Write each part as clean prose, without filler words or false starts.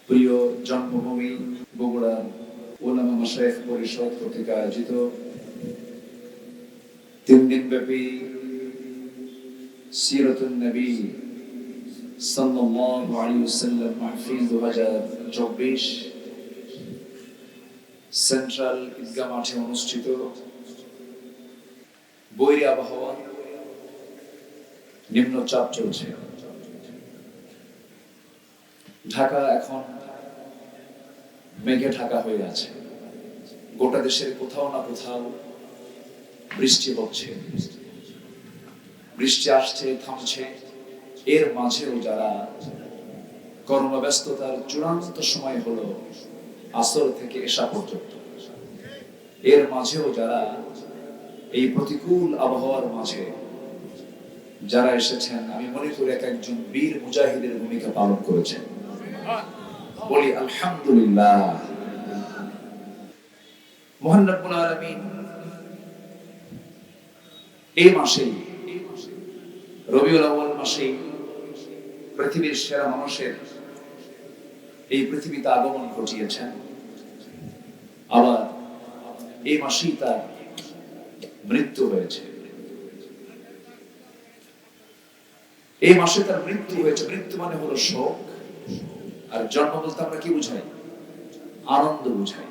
প্রিয় জন্মভূমি বগুড়া উলামা মাশায়েখ পরিষদ কর্তৃক আয়োজিত 3 দিনব্যাপী সিরাতুন নবী সাল্লাল্লাহু আলাইহি ওয়াসাল্লাম মাহফিল 2024 সেন্ট্রাল ঈদগাহ মাঠে অনুষ্ঠিত। বৈরী আবহাওয়া, নিম্নচাপ চলছে। ঢাকা এখন মেঘে ঢাকা হয়ে আছে। গোটা দেশের কোথাও না কোথাও বৃষ্টি হচ্ছে, বৃষ্টি আসছে, থামছে। এর মাঝেও যারা কর্মব্যস্ততার চূড়ান্ত সময় হলো আসর থেকে এশা পর্যন্ত, এর মাঝেও যারা এই প্রতিকূল আবহাওয়ার মাঝে যারা এসেছেন, আমি মনে করি একজন বীর মুজাহিদের ভূমিকা পালন করেছেন। বলি আলহামদুলিল্লাহ। মহান রব্বুল আলামিন এই মাসেই, রবিউল আউয়াল মাসেই পৃথিবীর সেরা মানুষের এই পৃথিবীতে আগমন ঘটিয়েছেন। আবার এই মাসেই তার মৃত্যু হয়েছে। এই মাসে তার মৃত্যু হয়েছে। মৃত্যু মানে হলো শোক, আর জন্ম বলতে আমরা কি বুঝাই? আনন্দ বুঝাই।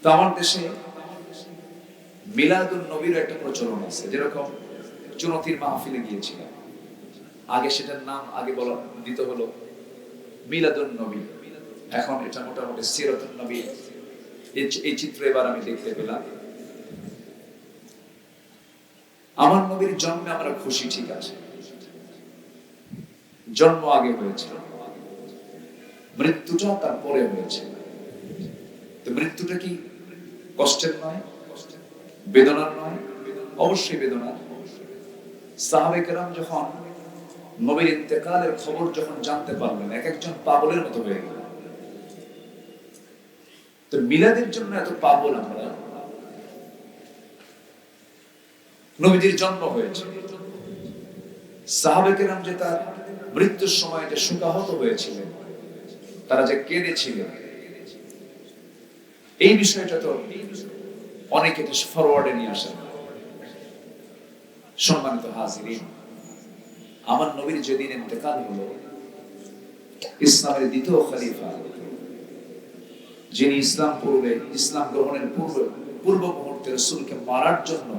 তো আমার দেশে মিলাদুন নবীর একটা প্রচলন আছে। যেরকম চুনতির মাহফিলে গিয়েছিলাম, আগে সেটার নাম বলা দিতে হলো মিলাদুন নবী, এখন এটা মোটামুটি সিরাতুন নবী। এই চিত্র এবার আমি দেখতে পেলাম। আমার নবীর জন্মে আমরা খুশি, ঠিক আছে, জন্ম আগে হয়েছে, মৃত্যুটা তারপরে হয়েছে। তো মৃত্যুটা কি কষ্টের নয়, বেদনার নয়? অবশ্যই বেদনার। সাহাবে কেরাম যখন নবীর ইন্তেকালের খবর যখন জানতে পারলেন, এক একজন পাগলের মতো হয়ে গেল। তো মিলাদের জন্য এত পাগল আমরা। নবীজির জন্ম হয়েছে, সাহাবে কেরাম যে তার মৃত্যুর সময় যে শোকাহত হয়েছিলেন, তারা যে কেঁদেছিলেন, এই বিষয়টা তো অনেকে ফরওয়ার্ডে নিয়ে আসেন। সম্মানিত হাজিরিন, আমার নবীর যেদিন ইন্তেকাল হলো, ইসলামের দ্বিতীয় খলিফা, যিনি ইসলাম গ্রহণের পূর্ব মুহূর্তে রাসূলকে মারার জন্য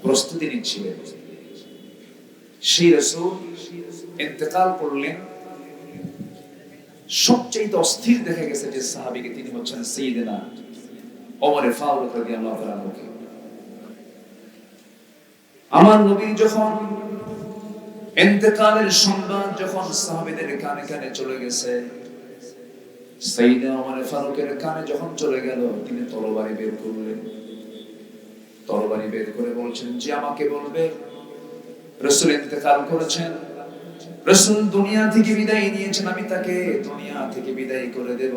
প্রস্তুতি নিচ্ছিলেন, সেই রাসূল ইন্তেকাল করলেন। সবচেয়ে অস্থির দেখা গেছে যে সাহাবীকে, তিনি হচ্ছেন সাইয়েদনা ওমর ফারুক রাদিয়াল্লাহু তাআলা আনহু। আমার নবী যখন ইন্তেকালের সংবাদ যখন সাহাবীদের কানে কানে চলে গেছে, সাইয়েদনা ওমর ফারুকের কানে যখন চলে গেল, তিনি তরবারি বের করলেন। তরবারি বের করে বলছেন যে আমাকে বলবে রাসূল ইন্তেকাল করেছেন, রাসূল দুনিয়া থেকে বিদায় নিয়েছেন, আমি তাকে দুনিয়া থেকে বিদায় করে দেব,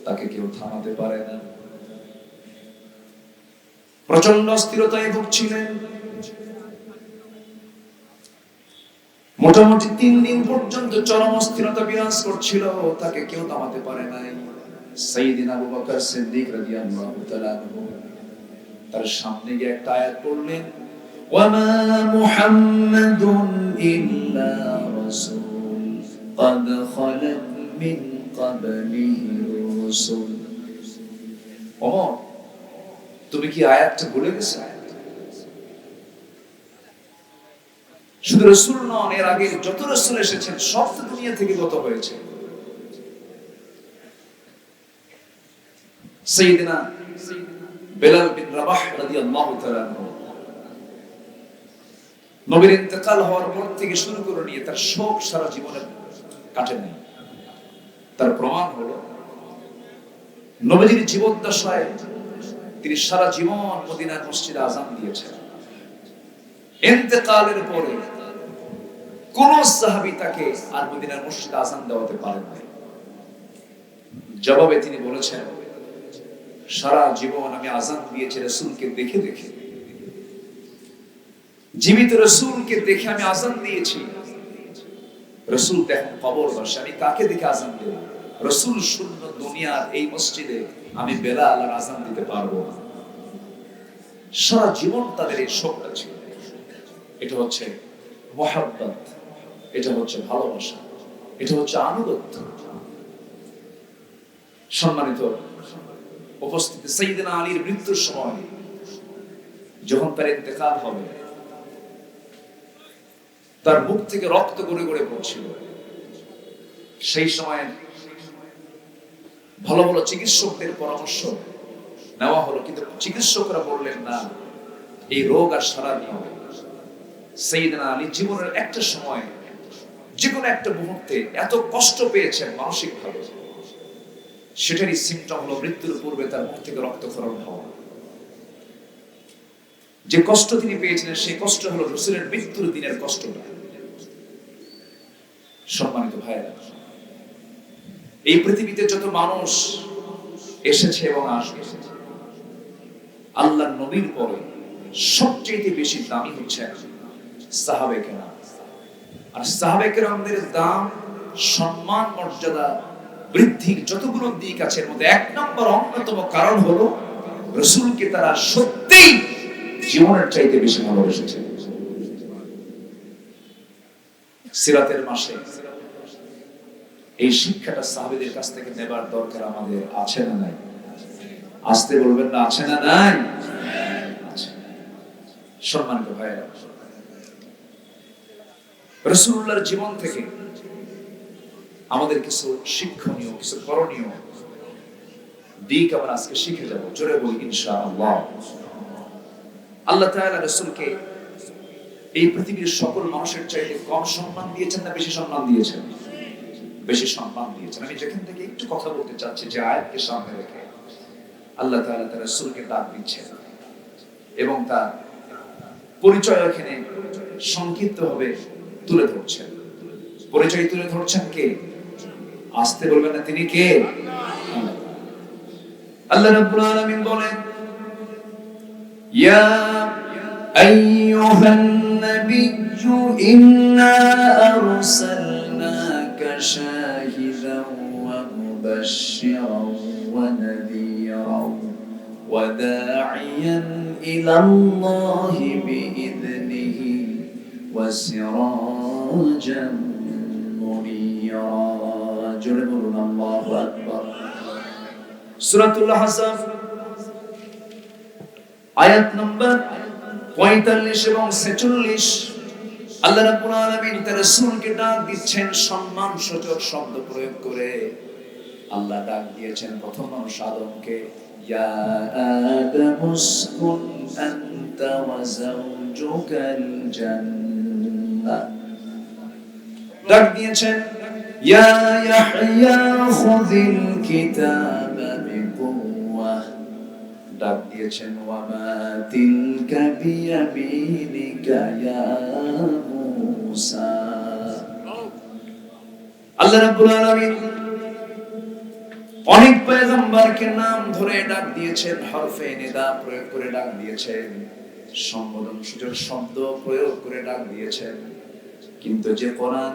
তাকে কেউ থামাতে পারে না। প্রচন্ড অস্থিরতায় ভুগছিলেন। মোটামুটি 3 দিন পর্যন্ত চরম অস্থিরতা বিরাজ করছিল, তাকে কেউ থামাতে পারে নাই। সাইয়েদনা আবু বকর সিদ্দিক রাদিয়াল্লাহু তাআলা আনহু তার সামনে গিয়ে একটা আয়াত পড়লেন, ওয়ামা মুহাম্মাদুন ইল্লা রাসূল ক্বাদ খালাত মিন ক্বাবলিহি রাসূল। ওমর, তুমি কি আয়াতটা ভুলে গেছো? শুধু রাসূল নন, এর আগে যত রাসূল এসেছেন সব তো দুনিয়া থেকে গত হয়েছে। সাইয়েদনা বেলাল বিন রাবাহ রাদিয়াল্লাহু তাআলা আনহু নবীর ইন্তেকাল হওয়ার পর থেকে শুরু করে নিয়ে তার শোক সারা জীবনে কাটে নাই। তার প্রমাণ হলো নবীজির জীবদ্দশায় তিনি সারা জীবন মদিনার মসজিদে আযান দিয়েছেন। ইন্তেকালের পরে কোন সাহাবী তাকে আর মদিনার মসজিদে আযান দেওয়াতে পারেন নাই। জবাবে তিনি বলেছেন, সারা জীবন আমি আযান দিয়েছি রাসূলকে দেখে দেখে, জীবিত রাসূলকে দেখে আমি আযান দিয়েছি। রাসূল দেখেন কবরবাসী, আমি কাকে দেখে আযান দেব? রাসূল শূন্য দুনিয়ার এই মসজিদে আমি বেলাল আর আযান দিতে পারবো না। সারা জীবন তাদের এই শোকটা ছিল। এটা হচ্ছে মুহাব্বত, এটা হচ্ছে ভালোবাসা, এটা হচ্ছে আনুগত্য। সম্মানিত উপস্থিতি, সাইয়েদনা আলীর মৃত্যুর সময় যখন তার ইন্তেকাল হবে, তার মুখ থেকে রক্ত গড়ে গড়ে পড়ছিল। সেই সময় ভালো ভালো চিকিৎসকদের পরামর্শ নেওয়া হলো, কিন্তু চিকিৎসকরা বললেন না, এই রোগ আর সারানি হবে। সাইয়েদনা আলী জীবনের একটা সময়, যে কোনো একটা মুহূর্তে এত কষ্ট পেয়েছেন মানসিক ভাবে, সেটারই সিমটম হলো মৃত্যুর পূর্বে তার মুখ থেকে রক্তক্ষরণ হওয়া। যে কষ্ট তিনি পেয়েছিলেন সেই কষ্ট হলো রাসূলের মৃত্যুর দিনের কষ্টটা। সম্মানিত ভাইরা, এই পৃথিবীতে যত মানুষ এসেছে এবং আসবে, আল্লাহর নবীর পরে সবচেয়ে বেশি দামি হচ্ছে সাহাবে কেরাম। আর সাহাবে কেরামদের দাম, সম্মান, মর্যাদা বৃদ্ধির যতগুলো দিক আছে, এর মধ্যে এক নম্বর অন্যতম কারণ হলো রাসূলকে তারা সত্যিই জীবনের চাইতে বেশি ভালোবেসেছে। সিরাতের মাসে এই শিক্ষাটা সাহাবীদের কাছ থেকে নেবার দরকার আমাদের আছে না নাই? আসতে বলবেন না, আছে না নাই? সম্মানিত ভাইরা, রাসূলুল্লাহর জীবন থেকে আমাদের কিছু শিক্ষণীয়, কিছু করণীয় দিক আমরা আজকে শিখে যাব। জোরে বলি ইনশাআল্লাহ। আল্লাহ তাআলা রাসূলকে এই পৃথিবীর সকল মানুষের চাইতে কম সম্মান দিয়েছেন না বেশি সম্মান দিয়েছেন? বেশি সম্মান দিয়েছেন। আমি যেখান থেকে একটু কথা বলতে চাচ্ছি, যে আয়াতকে সামনে রেখে আল্লাহ তাআলা তার রাসূলকে ডাক দিচ্ছেন এবং তার পরিচয় এখানে সংক্ষিপ্তভাবে তুলে ধরছেন। পরিচয় তুলে ধরছেন কে? আসতে বলবেন না, তিনি কে? আল্লাহ রাব্বুল আলামিন বলেন, ইয়া আইয়ুহান নাবিয়্যু ইন্না আরসালনাকা শাহিদান ওয়া মুবাশশিরান ওয়া নাযীরান ওয়া দা'iয়ান ইলাল্লাহি বিইذনিহি ওয়া সিরাজান মুনীরা। জোরে বলুন আল্লাহু আকবার। সূরাতুল আহজাব আয়াত নম্বর 45 এবং 46। আল্লাহ রাব্বুল আলামিন তার রাসূলকে ডাক দিচ্ছেন সম্মানসূচক শব্দ প্রয়োগ করে। আল্লাহ ডাক দিয়েছেন প্রথম মানুষ আদমকে, ইয়া আদামুসকুন আনতা ওয়া যাওজুকাল জান্নাহ। ডাক দিয়েছেন ইয়া ইয়াহইয়া খুযিল কিতাবা বিকুওয়াহ। ডাক দিয়েছেন ওয়া মা তিলকা বিয়ামিনিকা ইয়া মূসা। আল্লাহ রাব্বুল আলামিন অনেক পয়গম্বরকে নাম ধরে ডাক দিয়েছেন, হরফে নিদা প্রয়োগ করে ডাক দিয়েছেন, সম্বোধন সূচক শব্দ প্রয়োগ করে ডাক দিয়েছেন। কিন্তু যে কোরআন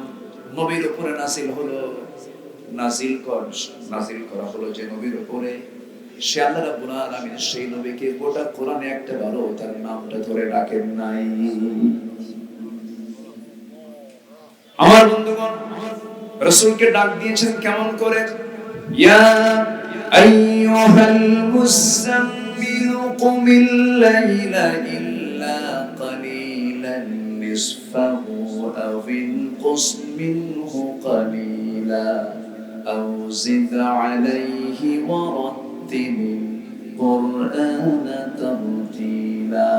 নবীর উপরে নাজিল হলো, নাজিল করা হলো যে নবীর উপরে, সে আল্লাহ রাব্বুল আলামিন সেই নবীকে গোটা কোরআনে একটা ভালো তার নামটা ধরে ডাকেন নাই। আমার বন্ধুগণ, রাসূলকে ডাক দিয়েছেন কেমন করে? ইয়া আইয়ুহাল মুসাম্মিল কুমিল লাইলা ইল্লা কালিলান নিসফাহু আও ইনকুস মিনহু কালিলা আও জিদ আলাইহি ওয়া রাত্তিলিল কুরআনা তারতিলা।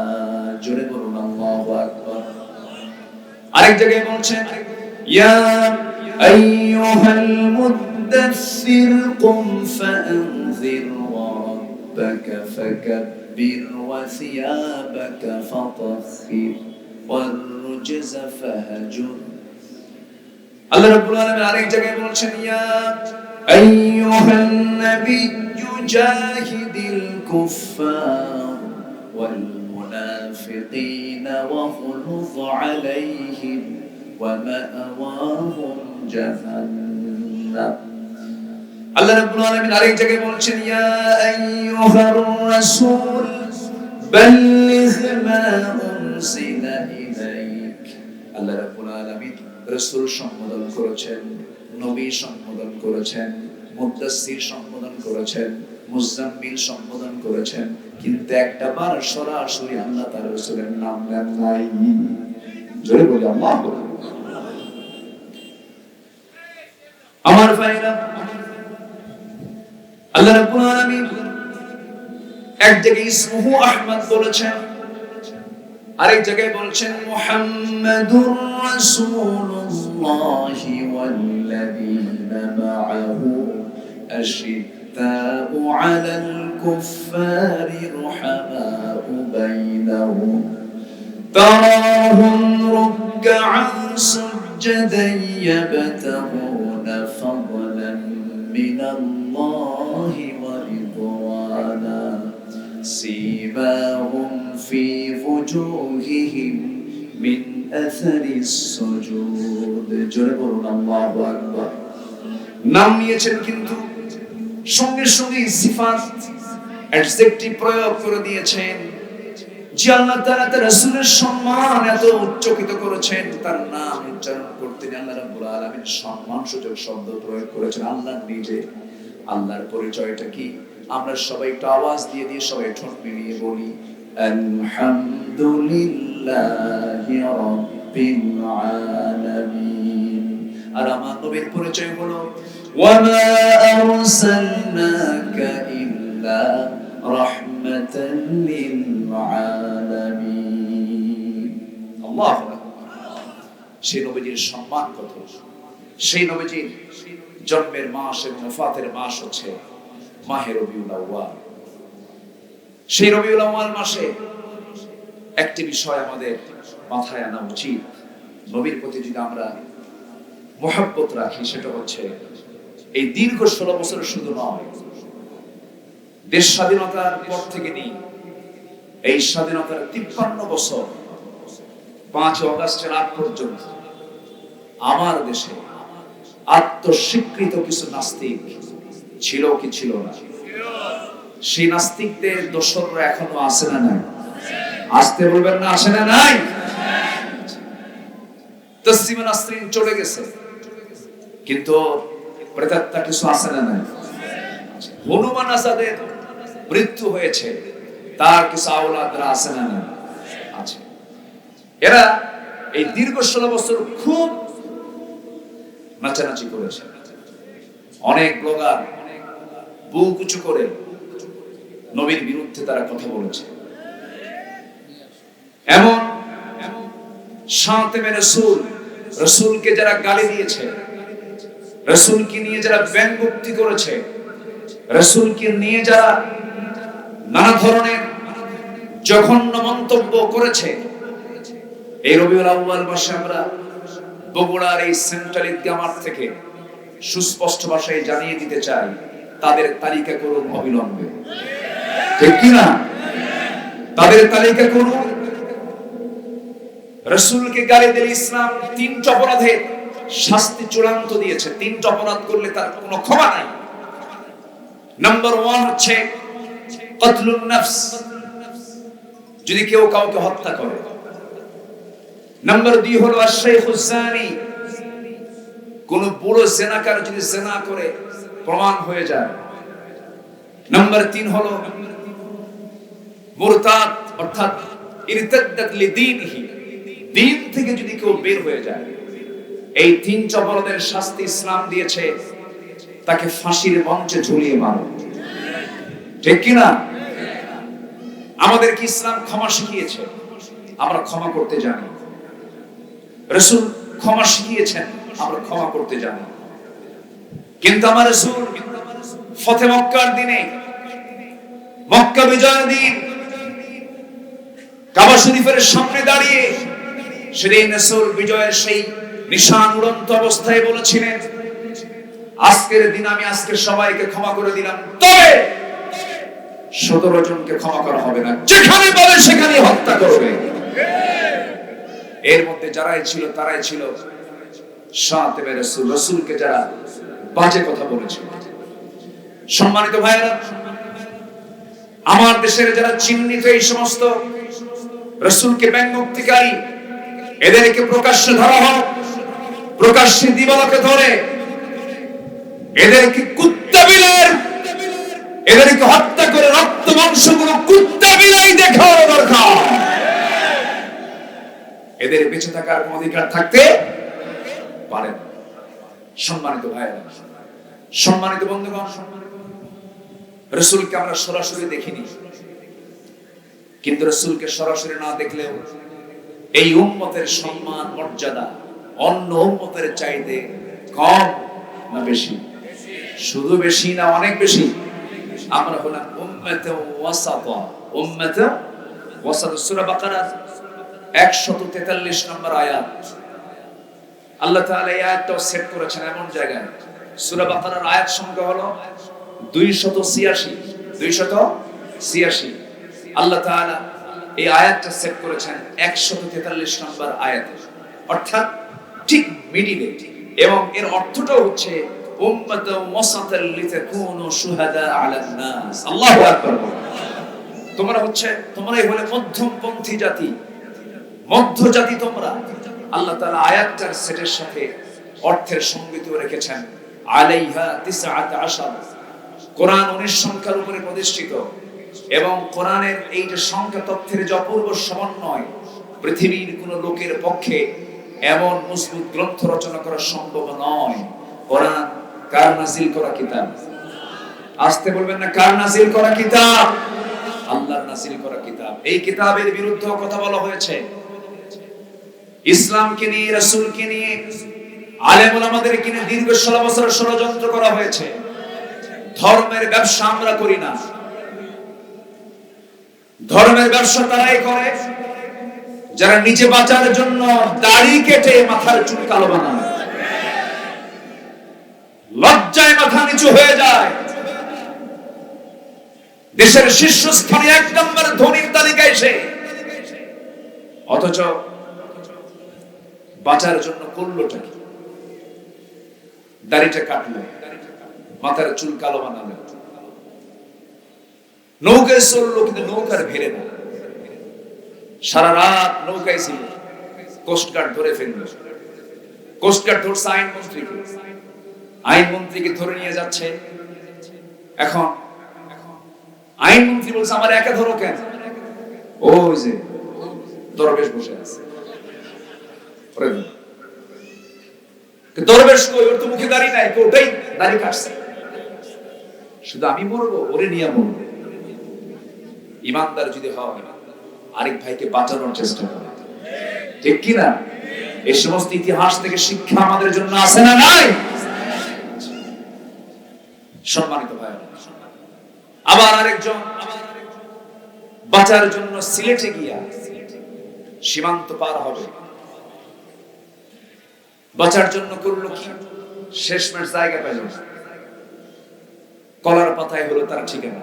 জোরে বলুন আল্লাহু আকবার। আরেক জায়গায় বলছেন ইয়া আইয়ুহাল মুদাসসির কুম ফাআনযির ওয়া রাব্বাকা ফাকাব্বির ওয়া সিয়াবাকা ফাতাহহির ওয়ার রুজজা ফাহজুর। আল্লাহ রাব্বুল আলামিন আরেক জায়গায় বলছেন ইয়া আইয়ুহান নাবিয়্যু জাহিদিল কুফফার ওয়াল মুনাফিকিনা ওয়াগhluz আলাইহিম ওয়া মা'ওয়াহুম জাহান্নাম। আল্লাহ রাব্বুল আলামিন আরেক জায়গায় বলছেন, ইয়া আইয়ুহার রাসূল বাল্লিগ মা উনজিলা ইলাইক। আল্লাহ রাব্বুল আলামিন রাসূল সম্বোধন করেছেন, নবী সম্বোধন করেছেন, মুদাসসির সম্বোধন করেছেন, মুজাম্মিল সম্বোধন করেছেন, কিন্তু একটা বার সরাসরি আল্লাহ তার রাসূলের নাম নেন নাই। জোরে বলি আল্লাহু আকবার। আমার ভাইরা, আল্লাহ রাব্বুল আলামিন এক জায়গায় ইসমুহু আহমদ বলেছেন, আরেক জায়গায় বলছেন মুহাম্মাদুর রাসূলুল্লাহি ওয়াল্লাযীনা মাআহু আশিদ্দাউ আলাল কুফফারি রুহামাউ বাইনাহুম তারাহুম রুকআন সুজদান ইয়াবতাগুনা ফাদলান মিনাল্লাহি ওয়া রিদওয়ানা سيماهم في وجوههم من أثر السجود জোরে বলুন আল্লাহু আকবার। নাম নিয়েছেন কিন্তু সঙ্গে সঙ্গে সিফাত অ্যাডজেক্টিভ প্রয়োগ করে দিয়েছেন। যে আল্লাহ তাআলা তার রাসূলের সম্মান এত উচ্চকিত করেছেন, তার নাম উচ্চারণ করতে আল্লাহ রাব্বুল আলামিন সম্মানসূচক শব্দ প্রয়োগ করেছেন। আল্লাহ নিজে, আল্লাহর পরিচয়টা কি? আমরা সবাই একটু আওয়াজ দিয়ে সবাই ঠোঁট মিলিয়ে বলি আলহামদুলিল্লাহি রাব্বিল আলামিন। আর আমার নবীর পরিচয় হলো ওয়া মা আরসালনাকা ইল্লা রাহমাতান লিল আলামিন। আল্লাহু আকবার। সেই নবীর সম্মান কত! সেই নবীর জন্মের মাস এবং ওফাতের মাস হচ্ছে মাহে রবিউল আউয়াল। সেই রবিউল আউয়াল মাসে একটি বিষয় আমাদের মাথায় আনা উচিত, নবীর প্রতি যদি আমরা মহব্বত রাখি, সেটা হচ্ছে এই দীর্ঘ 16 বছরের শুধু নয়, দেশ স্বাধীনতার পর থেকে নিয়ে এই স্বাধীনতার 53 বছর 5 অগাস্টের আগ পর্যন্ত আমার দেশে আত্মস্বীকৃত কিছু নাস্তিক ছিল কি ছিল না? সেই নাস্তিকদের দোসররা এখনো আছে না নাই? আসতে বলবেন না, আসে না নাই? তসলিমা নাসরিন চলে গেছে, কিন্তু প্রেতাত্মা কিছু আছে না নাই? হনুমান আজাদের মৃত্যু হয়েছে, তার কিছু আওলাদরা আছে না নাই? আছে। এরা এই দীর্ঘ 16 বছর খুব নাচানাচি করেছে। অনেক ব্লগার বুক উঁচু করে নবীর বিরুদ্ধে তারা কথা বলেছে। এমন শাতিমে রাসূল, রাসূলকে যারা গালি দিয়েছে, রাসূলকে নিয়ে যারা ব্যঙ্গোক্তি করেছে, রাসূলকে নিয়ে যারা নানা ধরনের জঘন্য মন্তব্য করেছে, এই রবিউল আউয়াল মাসে আমরা বগুড়ার এই সেন্ট্রাল ঈদগাহ মাঠ থেকে সুস্পষ্ট ভাষায় জানিয়ে দিতে চাই, তাদের তালিকা করুন অবিলম্বে। ঠিক কি না? তাদের তালিকা করুন। রাসূলকে গালি দিলে ইসলাম 3টা অপরাধে শাস্তি চূড়ান্ত দিয়েছে। 3টা অপরাধ করলে তার কোনো ক্ষমা নাই। নাম্বার 1 হচ্ছে কতলুন নফস, যদি কেউ কাউকে হত্যা করে। নাম্বার 2 হলো আশ-শাইখুজ জানি, কোন বুড়ো জিনাকার যদি জিনা করে প্রমাণ হয়ে যায়। নাম্বার 3 হলো মুরতাদ, অর্থাৎ ইরতাদাত লিদীনিহি, দ্বীন থেকে যদি কেউ বের হয়ে যায়। এই 3 অপরাধের শাস্তি ইসলাম দিয়েছে, তাকে ফাঁসির মঞ্চে ঝুলিয়ে মারো। ঠিক কি না? আমাদের কি ইসলাম ক্ষমা শিখিয়েছে? আমরা ক্ষমা করতে জানি। রাসূল ক্ষমা শিখিয়েছেন, আমরা ক্ষমা করতে জানি। কিন্তু আমার রাসূল ফতে মক্কার দিনে, মক্কা বিজয়ের দিন, কাবা শরীফের সামনে দাঁড়িয়ে সেদিন রাসূল বিজয়ের সেই নিশান উড়ন্ত অবস্থায় বলেছিলেন, আজকের দিন আমি আজকে সবাইকে ক্ষমা করে দিলাম, তবে 17 জনকে ক্ষমা করা হবে না, যেখানে বলে সেখানে হত্যা করবে। এর মধ্যে যারাই ছিল তারাই ছিল শাতিবে রাসূল, রাসূলকে যারা বাজে কথা বলেছে। সম্মানিত ভাইরা, আমার দেশের যারা চিহ্নিত এই সমস্ত রাসূলকে ব্যঙ্গোক্তিকারী, এদেরকে প্রকাশ্যে ধরা হোক, প্রকাশ্যে দিবালোকে ধরে এদেরকে কুত্তা বিলের, এদেরকে হত্যা করে রক্ত মাংসগুলো কুত্তা বিলাই দেখানো দরকার। এদের বেঁচে থাকার কোন অধিকার থাকতে পারে না। সম্মানিত ভাইরা, সম্মানিত বন্ধুগণ, রাসূলকে আমরা সরাসরি দেখিনি, কিন্তু রাসূলকে সরাসরি না দেখলেও এই উম্মতের সম্মান মর্যাদা অন্য উম্মতের চাইতে কম না বেশি? শুধু বেশি না, অনেক বেশি। আমরা হলাম উম্মতে ওয়াসাতা। উম্মতে ওয়াসাতা, সূরা বাকারা 143 নম্বর আয়াত। আল্লাহ তাআলা এই আয়াতটাও সেট করেছেন এমন জায়গায়, সূরা বাকারার আয়াত সংখ্যা হলো 286। 286 আল্লাহ তাআলা এই আয়াতটা সেট করেছেন 143 নম্বর আয়াতে, অর্থাৎ ঠিক মিডিলে। এবং এর অর্থটাও হচ্ছে উম্মাতান ওয়াসাতাল লিতাকুনু শুহাদা আলান নাস। আল্লাহু আকবার। তোমরাই হলে মধ্যমপন্থী জাতি, মধ্য জাতি তোমরা। আল্লাহ তাআলা আয়াতটার সেটের সাথে অর্থের সঙ্গিত রেখেছেন আলাইহা 19। কোরআন 19 সংখ্যার উপরে প্রতিষ্ঠিত, এবং কোরআনের এই যে সংখ্যা তথ্যের যে অপূর্ব সমন্বয়, পৃথিবীর কোন লোকের পক্ষে এমন মজবুত গ্রন্থ রচনা করা সম্ভব নয়। কোরআন কার নাযিল করা কিতাব? আসতে বলবেন না, কার নাযিল করা কিতাব? আল্লাহর নাযিল করা কিতাব। এই কিতাবের বিরুদ্ধে কথা বলা হয়েছে, ইসলামকে নিয়ে, রাসূলকে নিয়ে, আলেম ওলামাদেরকে নিয়ে দীর্ঘ 16 বছর ষড়যন্ত্র করা হয়েছে। ধর্মের ব্যবসা আমরা করি না, ধর্মের ব্যবসা তারাই করে যারা নিজে বাঁচার জন্য দাড়ি কেটে মাথার চুল কালো বানায়, লজ্জায় মাথা নিচু হয়ে যায়, দেশের শীর্ষস্থানে 1 নম্বর ধনীর তালিকায় সে, অথচ বাঁচার জন্য করলোটা কি? দাড়িটা কাটলো, মাথার চুল কালো বানালো, নৌকায় চললো, কিন্তু নৌকার ভিড়ে না, সারা রাত নৌকায় ছিল, কোস্টগার্ড ধরে ফেললো। কোস্টগার্ড ধরছে আইনমন্ত্রীকে, আইনমন্ত্রীকে ধরে নিয়ে যাচ্ছে। এখন আইনমন্ত্রী বলছে আমার একা ধরো কেন? ওই যে দরবেশ বসে আছে। দরবেশ কই? ওর তো মুখে দাড়ি নাই, ওটাই দাড়ি কাটছে। শুধু আমি মরবো, ওরে নিয়ে মরবো। ইমানদার যদি হয় আরেক ভাইকে বাঁচানোর চেষ্টা করে, ঠিক কি না? এই সমস্ত ইতিহাস থেকে শিক্ষা আমাদের জন্য আছে না নাই? সম্মানিত ভাই, আবার আরেকজন বাঁচার জন্য সিলেটে গিয়া সীমান্ত পার হবে, বাঁচার জন্য করলো কি? শেষমেশ জায়গা পেল না, কলার পাতায় হলো তার ঠিকানা।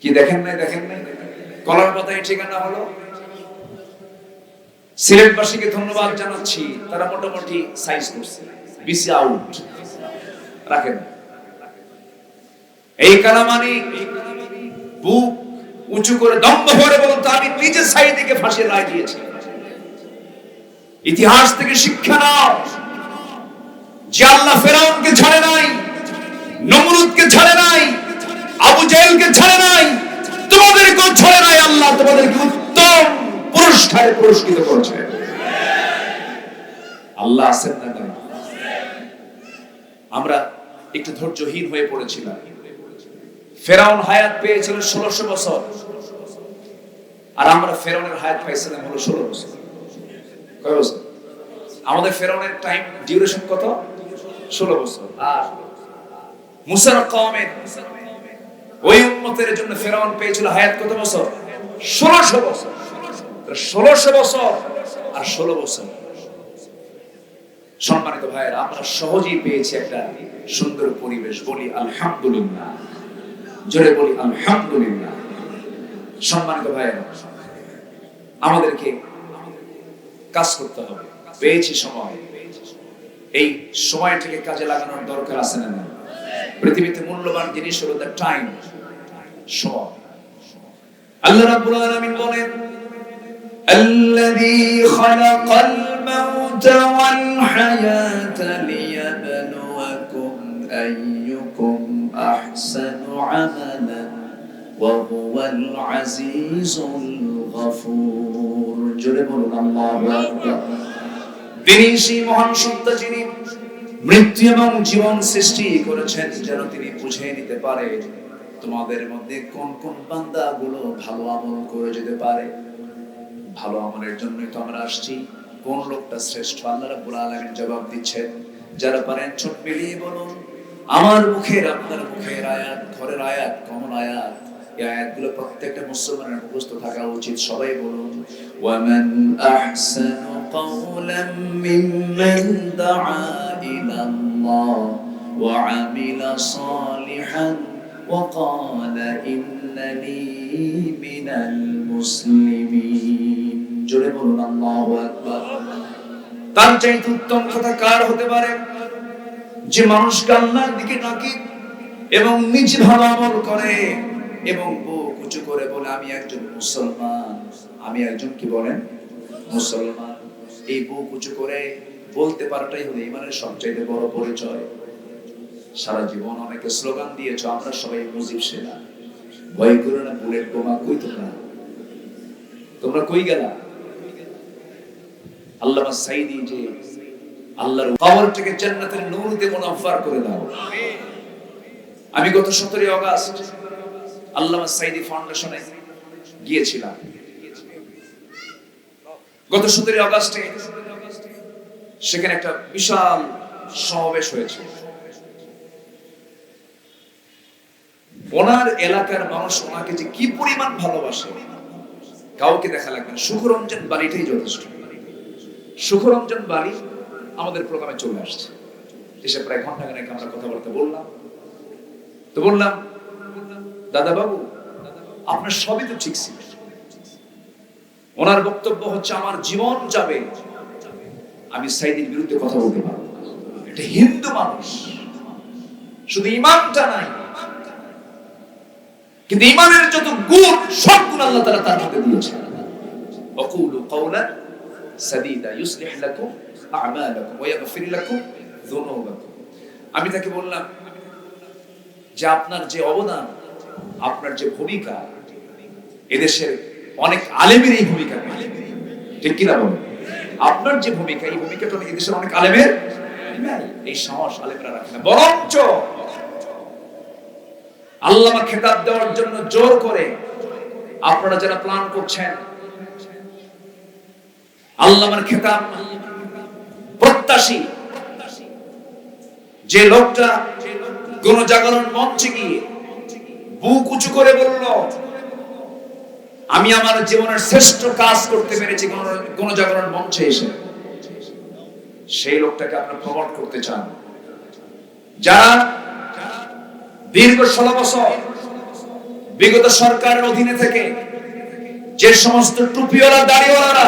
কি দেখেন নাই? কলার পাতায় ঠিকানা হলো। সিলেটবাসীকে ধন্যবাদ জানাচ্ছি, তারা মোটামুটি সাইজ করছে, বিসি আউট রাখেন। এই কালামানি বুক উঁচু করে দম্ভ করে বলতো আমি নিজে সাইড থেকে ফাঁসির রায় দিয়েছি। ইতিহাস থেকে শিক্ষা নাও, যে আল্লাহ ফেরাউনকে ছাড়ে নাই, নমরুদকে ছাড়ে নাই, আবু জেহেলকে ছাড়ে নাই, তোমাদেরকেও ছাড়ে নাই। আল্লাহ তোমাদেরকে উত্তম পুরস্কারে পুরস্কৃত করেছে। আল্লাহ আছেন না? আমরা একটু ধৈর্যহীন হয়ে পড়েছিলাম। ফেরাউন হায়াত পেয়েছিল 1600 বছর, আর আমরা ফেরাউনের হায়াত পাইছিলাম হলো 16 বছর। কয় বছর? আমাদের ফেরাউনের টাইম ডিউরেশন কত? 16 বছর। আর মুসার কওমের ওই উম্মতের জন্য ফেরাউন পেয়েছিল হায়াত কত বছর? 1600 বছর। 1600 বছর আর 16 বছর। সম্মানিত ভাইয়েরা, আমরা সহজেই পেয়েছি একটা সুন্দর পরিবেশ। বলি আলহামদুলিল্লাহ, জোরে বলি আলহামদুলিল্লাহ। সম্মানিত ভাইয়েরা, আমাদেরকে কাজ করতে হবে। পেয়েছি সময়, এই সময়টাকে কাজে লাগানোর দরকার আছে না? পৃথিবীতে মূল্যবান জিনিস হলো দ্য টাইম, সময়। আল্লাহ রাব্বুল আলামিন বলেন, الذي خلق الموت والحياة ليبلوكم أيكم أحسن عملا وهو العزيز الغفور جربوا الله أكبر তিনি সেই মহান সত্তা যিনি মৃত্যু এবং জীবন সৃষ্টি করেছেন যেন তিনি বুঝে নিতে পারে তোমাদের মধ্যে কোন কোন বান্দাগুলো ভালো আমল করে যেতে পারে। ভালো আমলের জন্যই তো আমরা আসছি। কোন লোকটা শ্রেষ্ঠ? আল্লাহ রাব্বুল আলামিন জবাব দিচ্ছেন, যারা পারেন ছোট মিলিয়ে বলুন, আমার মুখের আপনার মুখের আয়াত, ঘরের আয়াত, কমন আয়াত, এই আয়াতগুলো প্রত্যেকটা মুসলমানের মুখস্থ থাকা উচিত। সবাই বলুন, ওয়ামান আহসানু কাওলাম মিম্মান দাআ ইলাল্লাহ ওয়া আমিলা সালিহান ওয়া ক্বালা ইন্নানি মিনাল মুসলিমিন। জোরে বলুন আল্লাহু আকবার। তার চাইতে উত্তম কথা কার হতে পারে যে মানুষকে আল্লাহর দিকে ডাকে এবং নিজ ভালো আমল করে এবং বুক উঁচু করে বলে আমি একজন মুসলমান, আমি একজন কি বলেন মুসলমান। এই বুক উঁচু করে বলতে পারাটাই হলো ঈমানের সবচেয়ে বড় পরিচয়। সারা জীবন অনেকে স্লোগান দিয়েছো, আমরা সবাই মুজিব সেনা, ভয় করো না বুলেট বোমা, কই তোমরা কই গেলা? আল্লামা সাঈদী যে আল্লাহর কবরটাকে জান্নাতের নূর দিয়ে মুনাফফার করে দাও। আমি গত 17 আগস্ট আল্লামা সাঈদী ফাউন্ডেশনে গিয়েছিলাম। গত 17 আগস্টে সেখানে একটা বিশাল সমাবেশ হয়েছে। ওনার এলাকার মানুষ ওনাকে যে কি পরিমাণ ভালোবাসে কাউকে দেখা লাগবে না। সুখরঞ্জন বাড়িটাই যথেষ্ট। সুখরঞ্জন বাড়ি আমাদের প্রোগ্রামে চলে আসছে, এসে প্রায় ঘন্টাখানেক আমরা কথাবার্তা বললাম। তো বললাম, দাদা বাবু আপনার সবই তো ঠিক ছিল। ওনার বক্তব্য হচ্ছে আমার জীবন যাবে, আমি সাঈদীর বিরুদ্ধে কথা বলতে পারবো না। এটা হিন্দু মানুষ, শুধু ঈমানটা নাই, কিন্তু ঈমানের যত গুণ সব গুণ আল্লাহ তাআলা তার মধ্যে দিয়েছেন। ওয়াকুলু কাওলান সাদীদা ইউসলিহ লাকুম আ'মালাকুম ওয়া ইয়াগফির লাকুম যুনুবাকুম। আমি তাকে বললাম যে আপনার যে অবদান, আপনার যে ভূমিকা, এদেশের অনেক আলেমের এই ভূমিকা নেই, ঠিক কিনা বলুন? আপনার যে ভূমিকা, এই ভূমিকাটা এদেশের অনেক আলেমের নাই। এই সাহস আলেমরা রাখে না, বরঞ্চ আল্লামা খেতাব দেওয়ার জন্য জোর করে আপনারা যারা প্ল্যান করছেন আল্লামার খেতাব প্রত্যাশী যে লোকটা গণজাগরণ মঞ্চে গিয়ে বুক উঁচু করে বলল আমি আমার জীবনের শ্রেষ্ঠ কাজ করতে পেরেছি গণজাগরণ মঞ্চে এসে, সেই লোকটাকে আপনারা প্রমোট করতে চান। যারা দীর্ঘ 16 বছর বিগত সরকারের অধীনে থেকে যে সমস্ত টুপিওয়ালা দাড়িওয়ালারা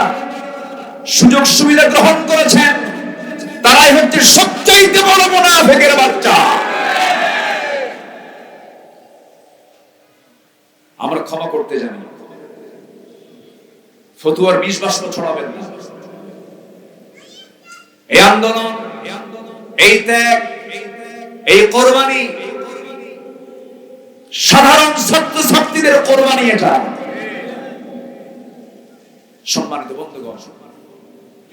সুযোগ সুবিধা গ্রহণ করেছেন, তারাই হচ্ছে সবচাইতে বড় মুনাফিকের বাচ্চা। আমরা ক্ষমা করতে জানি, ফতুয়ার বিষ বাষ্প ছড়াবেন না। এই আন্দোলন, এই ত্যাগ, এই কোরবানি সাধারণ ছাত্রছাত্রীদের কোরবানি। এটা সম্মানিত বন্ধুগণ,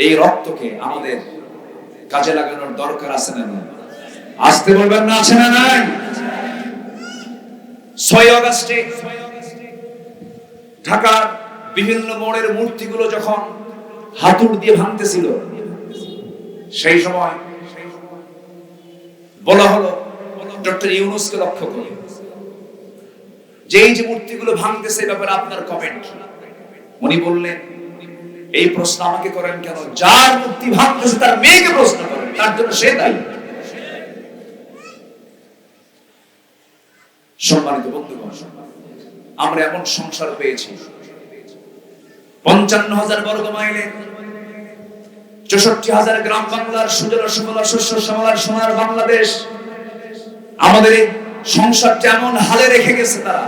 এই রক্তকে আমাদের কাজে লাগানোর দরকার আছে না নাই? আসতে বলবেন না, আছে না নাই? 6 আগস্টে ঢাকার বিভিন্ন মোড়ের মূর্তিগুলো যখন হাতুড় দিয়ে ভাঙতেছিল, সেই সময় বলা হলো ডক্টর ইউনূসকে লক্ষ্য করে যে এই যে মূর্তিগুলো ভাঙতেছে ব্যাপারে আপনার কমেন্ট। উনি বললেন, এই প্রশ্ন আমাকে করেন কেন? যার মূর্তি ভাঙতেছে তার মেয়েকে প্রশ্ন করেন, তার জন্য সে দায়ী। সম্মানিত বন্ধুগণ, আমরা এমন সংসার পেয়েছি 55,000 বর্গ মাইলে 64,000 গ্রাম বাংলার সুজলা সুফলা শস্য শ্যামলার সোনার বাংলাদেশ, আমাদের এই সংসারটা এমন হালে রেখে গেছে তারা।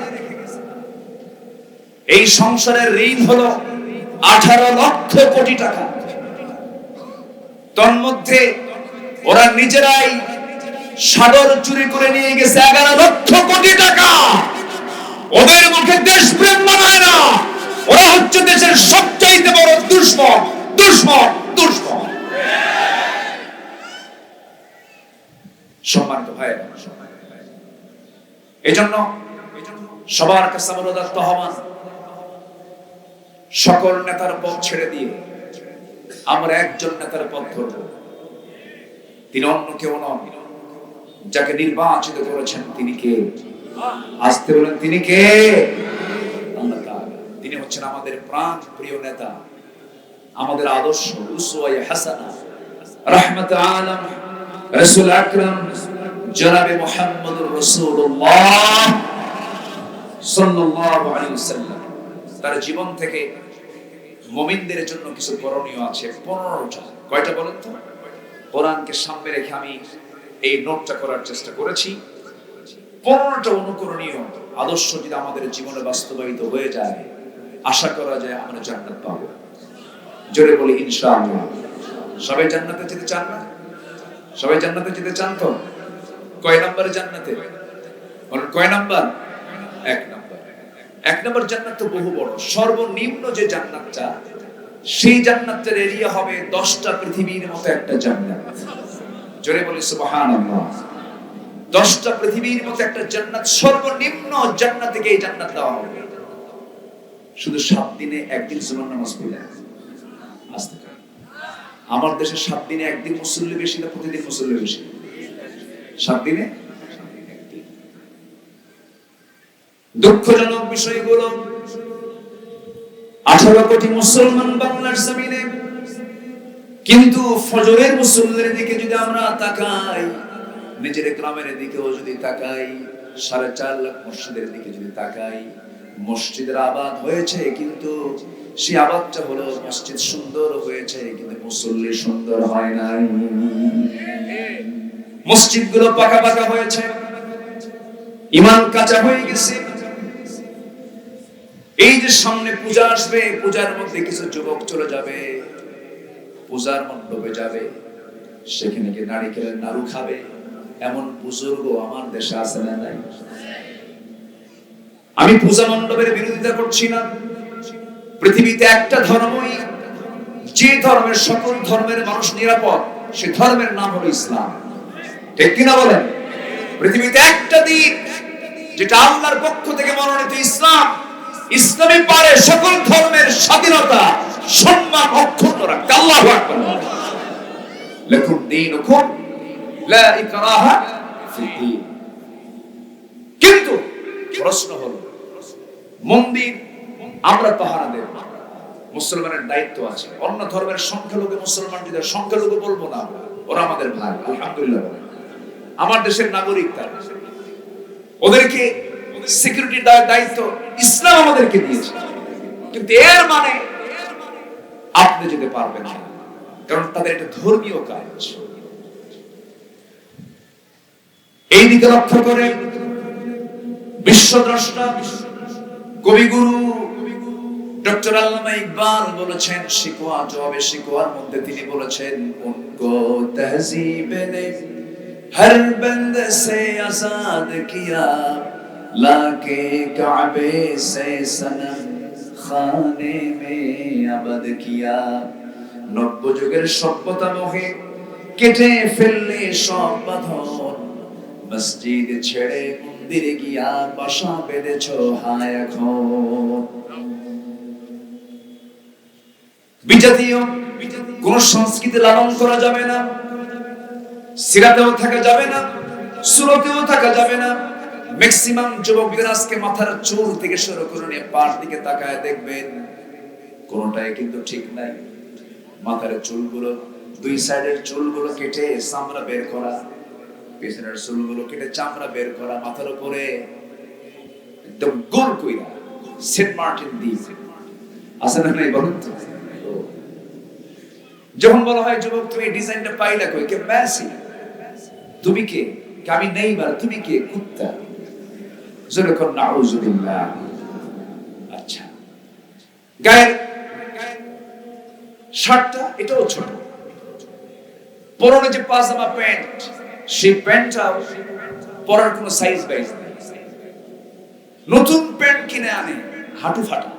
এই সংসারের ঋণ হলো 18 লক্ষ কোটি টাকা। তন্মধ্যে ওরা নিজেরাই সাগর চুরি করে নিয়ে গেছে 11 লক্ষ কোটি টাকা। ওদের মুখে দেশপ্রেম মানায় না, ওরা হচ্ছে দেশের সবচাইতে বড় দুশমন, দুশমন, দুশমন। সম্মানিত ভাই, এজন্য সবার কাছে অনুরোধ আহ্বান, সকল নেতার পথ ছেড়ে দিয়ে আমরা একজন নেতার পথ ধরব। তিনি অন্য কেউ নন, যাকে নির্বাচিত করেছেন তিনি কে? আসতে বলেন, তিনি কে? আল্লাহ তাআলা। তিনি হচ্ছেন আমাদের প্রাণ প্রিয় নেতা, আমাদের আদর্শ, উসওয়ায়ে হাসানা, রাহমাতুল আলাম, রাসূল আকরাম জনাবে মুহাম্মদুর রাসূলুল্লাহ সাল্লাল্লাহু আলাইহি ওয়াসাল্লাম। তার জীবন থেকে মুমিনদের জন্য কিছু করণীয় আছে 15টা। কয়টা বলেন তো? কোরআনকে সামনে রেখে আমি এই নোটটা করার চেষ্টা করেছি। 15টা অনুকরণীয় আদর্শ যদি আমাদের জীবনে বাস্তবায়িত হয়ে যায়, আশা করা যায় আমরা জান্নাত পাবো। জোরে বলি ইনশাআল্লাহ। সবাই জান্নাতে যেতে চান না? সবাই জান্নাতে যেতে চান তো? কয় নম্বরে জান্নাতে বলেন? কয় নাম্বার? 1 নাম্বার। 1 নাম্বার জান্নাত তো বহু বড়। সর্বনিম্ন যে জান্নাতটা, সেই জান্নাতের এরিয়া হবে 10টা পৃথিবীর মতো একটা জান্নাত। জোরে বলি সুবহানাল্লাহ। 10টা পৃথিবীর মতো একটা জান্নাত, সর্বনিম্ন জান্নাত থেকে এই জান্নাত দেওয়া হবে। শুধু 7 দিনে একদিন সুবহান নামাজ পড়লে আসতে পারে। আমার দেশে 7 দিনে একদিন মুসল্লি বেশি না প্রতিদিন মুসল্লি বেশি? 7 দিনে একদিন। দুঃখজনক বিষয়গুলো, 18 কোটি মুসলমান বাংলার জমিনে, কিন্তু ফজরের মুসল্লির দিকে যদি আমরা তাকাই, নিজের গ্রামের দিকেও যদি তাকাই, 4.5 লাখ মসজিদের দিকে যদি তাকাই, মসজিদের আবাদ হয়েছে, কিন্তু সেই আবাদটা হলো মসজিদ সুন্দর হয়েছে, কিন্তু মুসল্লি সুন্দর হয় নাই। মসজিদগুলো পাকা পাকা হয়েছে, ঈমান কাঁচা হয়ে গেছে। এই যে সামনে পূজা আসবে, পূজার মধ্যে কিছু যুবক চলে যাবে, পূজার মণ্ডপে যাবে, সেখানে গিয়ে নারিকেলের নাড়ু খাবে। এমন বুজুর্গ আমার দেশে আছে না নাই? আমি পূজা মণ্ডপের বিরোধিতা করছি না। পৃথিবীতে একটা ধর্মই, যে ধর্মের সকল ধর্মের মানুষ নিরাপদ, সে ধর্মের নাম হলো ইসলাম। ঠিক কিনা বলেন? পৃথিবীতে একটা দিন যেটা আল্লাহর পক্ষ থেকে মনোনীত, ইসলাম। ইসলামই পারে সকল ধর্মের স্বাধীনতা, সম্মান অক্ষুণ্ণ রাখতে। আল্লাহু আকবার। লাকুম দীনুকুম লা ইকরাহা ফিদ্দীন। কিন্তু প্রশ্ন হলো, মন্দির আমরা পাহারা দেব, মুসলমানের দায়িত্ব আছে। অন্য ধর্মের সংখ্যালঘু মুসলমান যদি, সংখ্যালঘু বলবো না, ওরা আমাদের ভাই, আলহামদুলিল্লাহ। আমার দেশের নাগরিক তারা, ওদেরকে সিকিউরিটির দায়িত্ব ইসলাম আমাদেরকে দিয়েছে। কিন্তু এর মানে আপনি যেতে পারবেন না, কারণ তাদের এটা ধর্মীয় কাজ। এই দিকে লক্ষ্য করে বিশ্বদ্রষ্টা, কবিগুরু ডক্টর আল্লামা ইকবাল বলেছেন, শিকওয়া জবাবে শিকওয়ার মধ্যে তিনি বলেছেন, উनको तहजीब ने हर बंदे से आजाद किया, लाके काबे से सनम खाने में आबाद किया। নব্য যুগের সভ্যতা মোহে কেটে ফেললে সব বাঁধন, মসজিদ ছেড়ে মন্দিরে গিয়া বাসা বেঁধেছো হায় এখন। বিজাতীয় কোন সংস্কৃতি লালন করা যাবে না, সিরাতেও থাকা যাবে না, সুরতেও থাকা যাবে না। ম্যাক্সিমাম যুবকদের আজকে মাথার চুল থেকে শুরু করে নিয়ে পার দিকে তাকায় দেখবেন, কোনটাই কিন্তু ঠিক নাই। মাথার চুলগুলো, দুই সাইডের চুলগুলো কেটে চামড়া বের করা, পেছনের চুলগুলো কেটে চামড়া বের করা, মাথার উপরে একদম গোল কইরা সেন্ট মার্টিন দ্বীপ আছে না নাই বলুন তো? যখন বলা হয় যুবক তুমি এই ডিজাইনটা পাইলা কই, কে মেসি, তুমি কে, আমি নেইমার, তুমি কে, কুত্তা। যখন নাউযুবিল্লাহ। আচ্ছা, গায়ের শার্টটা এটাও ছোট, পরনে যে পাজামা প্যান্ট, সেই প্যান্টটাও পরার কোনো সাইজ বাইজ নেই। নতুন প্যান্ট কিনে আনে হাঁটু ফাটা,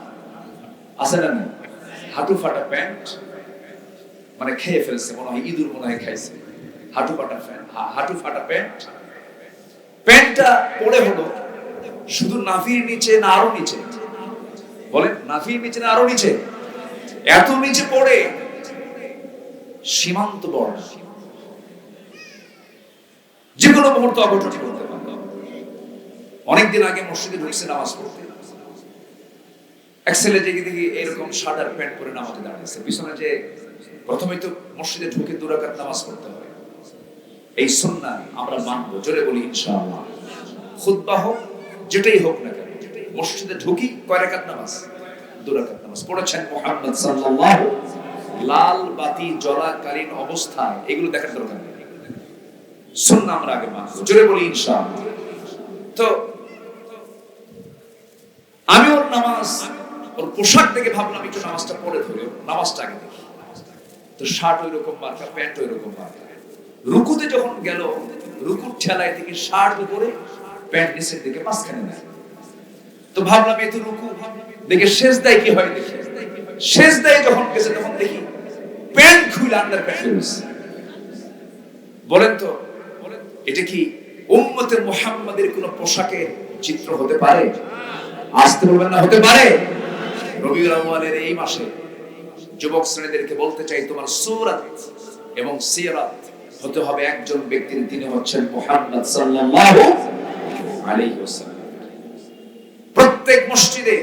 আছে না না, হাঁটু ফাটা প্যান্ট, মানে খেয়ে ফেলছে মনে হয়, ইঁদুর মনে হয় খাইছে। হাঁটু ফাটা প্যান্ট, হাঁটু ফাটা প্যান্ট, প্যান্টটা পরে হলো শুধু নাভির নিচে না আরো নিচে, বলেন নাভির নিচে না আরো নিচে, এত নিচে পড়ে সীমান্ত বড়, যে কোনো মুহূর্তে অঘটন করতে পারে। অনেকদিন আগে মসজিদে ঢুকছে নামাজ পড়তে, এক ছেলে দেখি এরকম শার্ট আর প্যান্ট পরে নামাজে দাঁড়িয়েছে, পিছনে যে প্রথমে তো মসজিদে ঢুকে 2 রাকাত নামাজ পড়তে হয়, এই সুন্নাহ আমরা মানবো, জোরে বলি ইনশাআল্লাহ। খুতবা হোক যেটাই হোক না কেন, মসজিদে ঢুকি কয় রাকাত নামাজ, 2 রাকাত নামাজ পড়েছেন মুহাম্মদ সাল্লাল্লাহু, লাল বাতি জ্বলাকালীন অবস্থায় এগুলো দেখার দরকার নেই, সুন্নাহ আমরা আগে মানবো, জোরে বলি ইনশাআল্লাহ। তো আমি ওর নামাজ, ওর পোশাক দেখে ভাবলাম একটু নামাজটা পড়ে ধরে নামাজটা আগে দেখি। তো শার্ট ওই রকম মার্কা, প্যান্ট ওই রকম মার্কা। রুকুতে যখন গেল, রুকুর ঠেলায় থেকে শার্ট উপরে, প্যান্ট নিচের দিকে মাঝখানে নাই। তো ভাবলাম এই তো রুকু, দেখে সেজদায় কি হয় দেখি। সেজদায় যখন গেছে তখন দেখি প্যান্ট খুলে আন্ডার প্যান্ট হয়েছে। বলেন তো এটা কি উম্মতে মুহাম্মাদের কোন পোশাকের চিত্র হতে পারে? আসতে বলবেন না হতে পারে। রবিউল আউয়ালের এই মাসে যুবক শ্রেণীদেরকে বলতে চাই, তোমার সূরাত এবং সিরাত হতে হবে একজন ব্যক্তির, তিনি হচ্ছেন মুহাম্মদ সাল্লাল্লাহু আলাইহি ওয়াসাল্লাম। প্রত্যেক মসজিদে,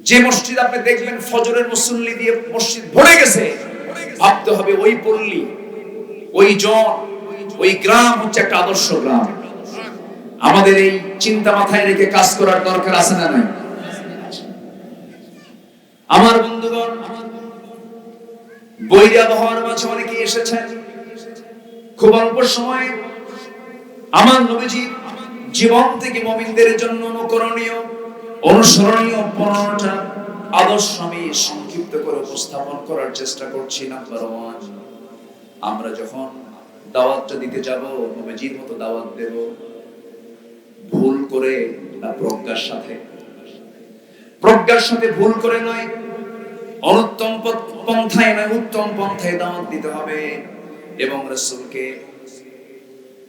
যে মসজিদ আপনি দেখবেন ফজরের মুসল্লি দিয়ে মসজিদ ভরে গেছে, ভাবতে হবে ওই পল্লী, ওই জন, ওই গ্রাম হচ্ছে একটা আদর্শ গ্রাম। আমাদের এই চিন্তা মাথায় রেখে কাজ করার দরকার আছে না নাই? আমার বন্ধুগণ, বৈরী আবহাওয়ার মাঝে অনেকে এসেছেন, খুব অল্প সময়ে আমার নবীজি জীবন থেকে মুমিনদের জন্য অনুকরণীয়, অনুসরণীয় 15টা আদর্শ আমি সংক্ষিপ্ত করে উপস্থাপন করার চেষ্টা করছি। নাম্বার 1, আমরা যখন দাওয়াতটা দিতে যাব, নবীজির মতো দাওয়াত দেব, ভুল করে না প্রজ্ঞার সাথে, প্রজ্ঞার সাথে ভুল করে নয়, অনুত্তম পন্থায় নয়, উত্তম পন্থায় দাওয়াত দিতে হবে। এবং রাসূলকে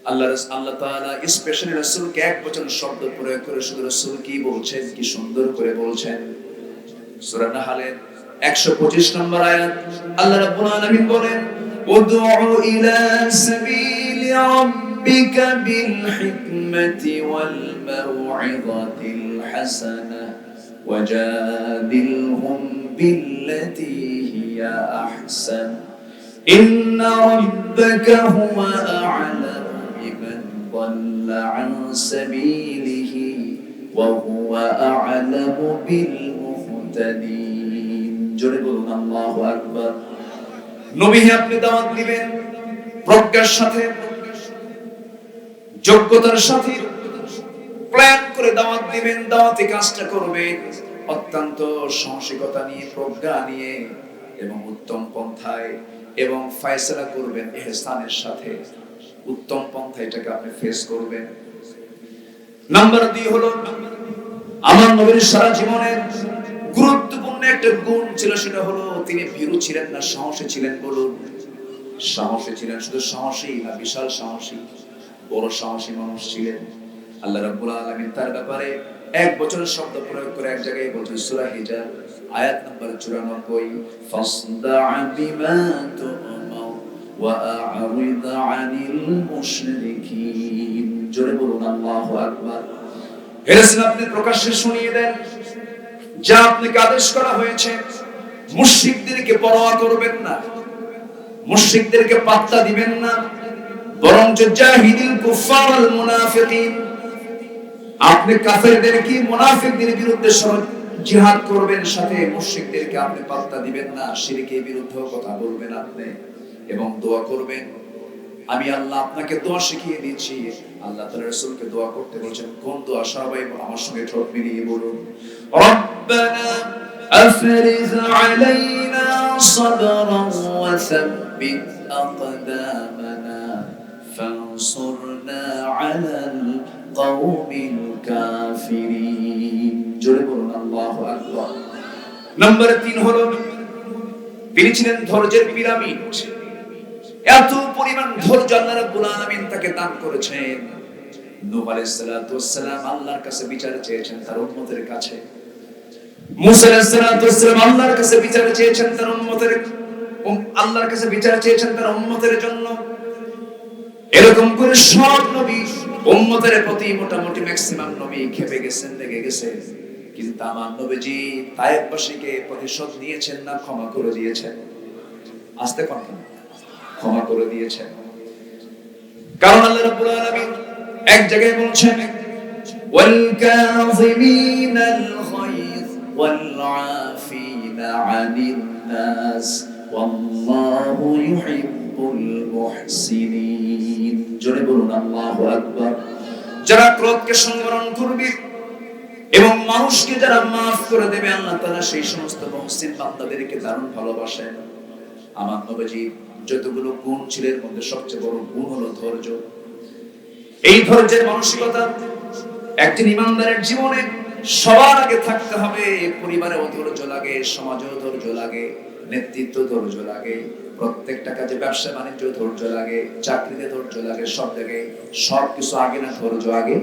আল্লাহ তাআলা স্পেশালি রাসূলকে একবচন শব্দ প্রয়োগ করে শুধু রাসূল কি বলছেন, কি সুন্দর করে বলছেন। সূরা নাহলের 125 নম্বর আয়াত, আল্লাহ রাব্বুল আলামিন বলেন, উদউ ইলা সাবিলি রাব্বিকা বিল হিকমাতি ওয়াল মাউইযাতিল হাসানাহ ওয়াজাদিলহুম বিল্লাতী হিয়া আহসান ইন্না রাব্বাকা হুয়া আ'লামু ضل عن سبيله وهو أعلم بالمهتدين জোরে বলুন আল্লাহু আকবার। নবী আপনি দাওয়াত দিবেন প্রজ্ঞার সাথে, যোগ্যতার সাথে, প্ল্যান করে দাওয়াত দিবেন, দাওয়াতে কাজটা করবেন অত্যন্ত সাহসিকতা নিয়ে, প্রজ্ঞা নিয়ে এবং উত্তম পন্থায়, এবং ফয়সালা করবেন ইহসানের সাথে। উত্তম পন্থা এটাকে আপনি ফেস করবেন। নাম্বার 2 হলো, আমার নবীর সারা জীবনের গুরুত্বপূর্ণ একটা গুণ ছিল, সেটা হলো তিনি ভীরু ছিলেন না, সাহসী ছিলেন। বলুন সাহসী ছিলেন। শুধু সাহসী না, বিশাল সাহসী, বড় সাহসী মানুষ ছিলেন। আল্লাহ রাব্বুল আলামিন তার ব্যাপারে এক বছরের শব্দ প্রয়োগ করে এক জায়গায় বলছেন, সূরা হিজর আয়াত নাম্বার 94, ফাসদা বিমা তু'মার ওয়া আ'রিদ আনিল মুশরিকিন। জোরে বলুন আল্লাহু আকবার। হে রাসূল, আপনি প্রকাশ্যে শুনিয়ে দেন যা আপনাকে আদেশ করা হয়েছে। মুশরিকদেরকে পরোয়া করবেন না, মুশরিকদেরকে পাত্তা দিবেন না, বরং জাহিদিল কুফার আল মুনাফিকিন, আপনি কাফেরদেরকে, মুনাফিকদের বিরুদ্ধে জিহাদ করবেন, সাথে মুশরিকদেরকে আপনি পাত্তা দিবেন না, শিরকের বিরুদ্ধে কথা বলবেন আপনি, এবং দোয়া করবেন। আমি আল্লাহ আপনাকে দোয়া শিখিয়ে দিচ্ছি। আল্লাহ তাআলা রাসূলকে দোয়া করতে বলেছেন। কোন দোয়া? সবাই আমার সঙ্গে ঠোঁট মিলিয়ে বলুন, রব্বানা আফরিজ আলাইনা সাবরান ওয়া সাব্বিত আকদামানা ফানসুরনা আলাল কওমিল কাফিরিন। জোরে বলুন আল্লাহু আকবার। নম্বর 3 হলো তিনি ছিলেন ধৈর্যের পিরামিড। এত পরিমাণ ধৈর্য আল্লাহ রাব্বুল আলামিন তাকে দান করেছেন। নূহ আলাইহিস সালাতু ওয়াস সালাম আল্লাহর কাছে বিচার চেয়েছেন তার উম্মতের কাছে। মুসা আলাইহিস সালাতু ওয়াস সালাম আল্লাহর কাছে বিচার চেয়েছেন তার উম্মতের জন্য। এরকম করে সব নবী উম্মতের প্রতি মোটামুটি ম্যাক্সিমাম নবী খেপে গেছেন, লেগে গেছেন। কিন্তু আমার নবীজি তায়েফবাসীকে প্রতিশোধ নিয়েছেন না ক্ষমা করে দিয়েছেন? আস্তে কথা, ক্ষমা করে দিয়েছেন। কারণ আল্লাহ রাব্বুল আলামিন এক জায়গায় বলছেন, ওয়াল কাযিমিনাল গায়জ ওয়াল আফিনা আনিন নাস ওয়াল্লাহু ইউহিব্বুল মুহসিনিন। জোরে বলুন আল্লাহু আকবার। যারা ক্রোধকে সংবরণ করবে এবং মানুষকে যারা maaf করে দেবে, আল্লাহ তাআলা সেই সমস্ত মুহসিন বান্দাদেরকে দারুণ ভালোবাসেন। আমার নবীজি যতগুলো গুণ ছিল এর মধ্যে সবচেয়ে বড় গুণ হলো ধৈর্য। এই ধৈর্যের মানসিকতা একজন ইমানদারের জীবনে সবার আগে থাকতে হবে। পরিবারেও ধৈর্য লাগে, সমাজেও ধৈর্য লাগে, নেতৃত্ব ধৈর্য লাগে, প্রত্যেকটা কাজে ব্যবসা বাণিজ্য ধৈর্য লাগে, চাকরিতে ধৈর্য লাগে, সব জায়গায় সবকিছু আগে না, ধৈর্য আগে,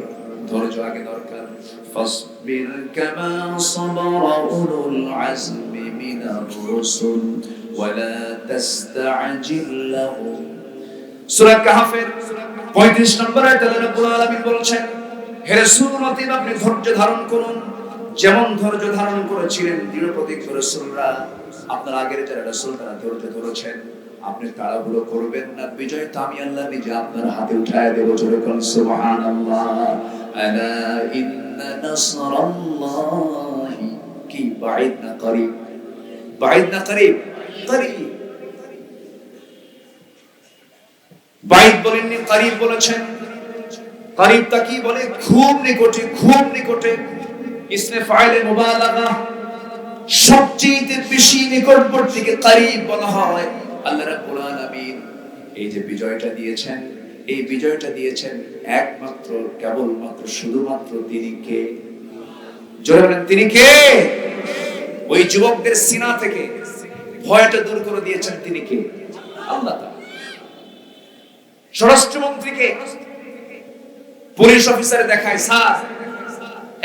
ধৈর্য আগে দরকার। ফাসবির কামা সাবারা উলুল আজমি মিনার রুসুল ওয়ালা তাসতাজিল লাহুম। সূরা কাহফের 35 নম্বর আয়াতে আল্লাহ রাব্বুল আলামিন বলেছেন, হে রাসূল আপনি ধৈর্য ধারণ করুন, যেমন ধৈর্য ধারণ করেছিলেন দৃঢ় প্রতিজ্ঞ রাসূলরা। আপনার আগের যারা রাসূল তারা ধৈর্য ধরেছেন। আপনি তাড়াহুড়ো করবেন না, বিজয় তো আমি আল্লাহ নিজে আপনার হাতে উঠায় দেব। জোরে বলুন সুবহানাল্লাহ। আলা ইন্না নাসরাল্লাহি কি বাঈদ না করিব, বাঈদ না করিব, করিব। বাঈদ বলেননি, করিব বলেছেন। করিবটা কি বলে? খুব নিকটে, খুব নিকটে। ইসমে ফাইলে মুবালাগা, সবচেয়ে বেশি নিকটবর্তীকে করিব বলা হয়। আল্লাহ রাব্বুল আলামিন এই যে বিজয়টা দিয়েছেন, এই বিজয়টা দিয়েছেন একমাত্র, কেবলমাত্র, শুধুমাত্র তিনি কে? জোরে বলেন তিনি কে? ওই যুবকদের সিনা থেকে ভয়টা দূর করে দিয়েছেন তিনি কে? আল্লাহ তাআলা। স্বরাষ্ট্রমন্ত্রীকে পুলিশ অফিসারে দেখায়, স্যার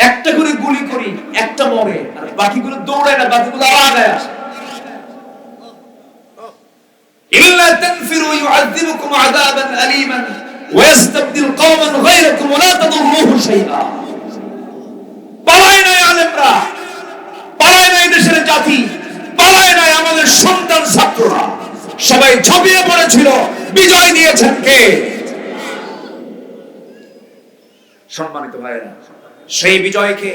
একটা করে গুলি করি, একটা মরে, আর বাকিগুলো দৌড়ায় না, বাকিগুলো আগায় আসে। ইল্লা তানফিরু ইউআযিবুকুম আযাবান আলীমান ওয়া ইস্তাবদিল কওমান গায়রাকুম ওয়া লা তাদুররুহু শাইআ। পালায় নাই আলেমরা, পালায় নাই দেশের জাতি, পালায় নাই আমাদের সন্তান ছাত্ররা, সবাই ঝাঁপিয়ে পড়েছিল। বিজয় দিয়েছেন কে? সম্মানিত ভাইরা, সেই বিজয়কে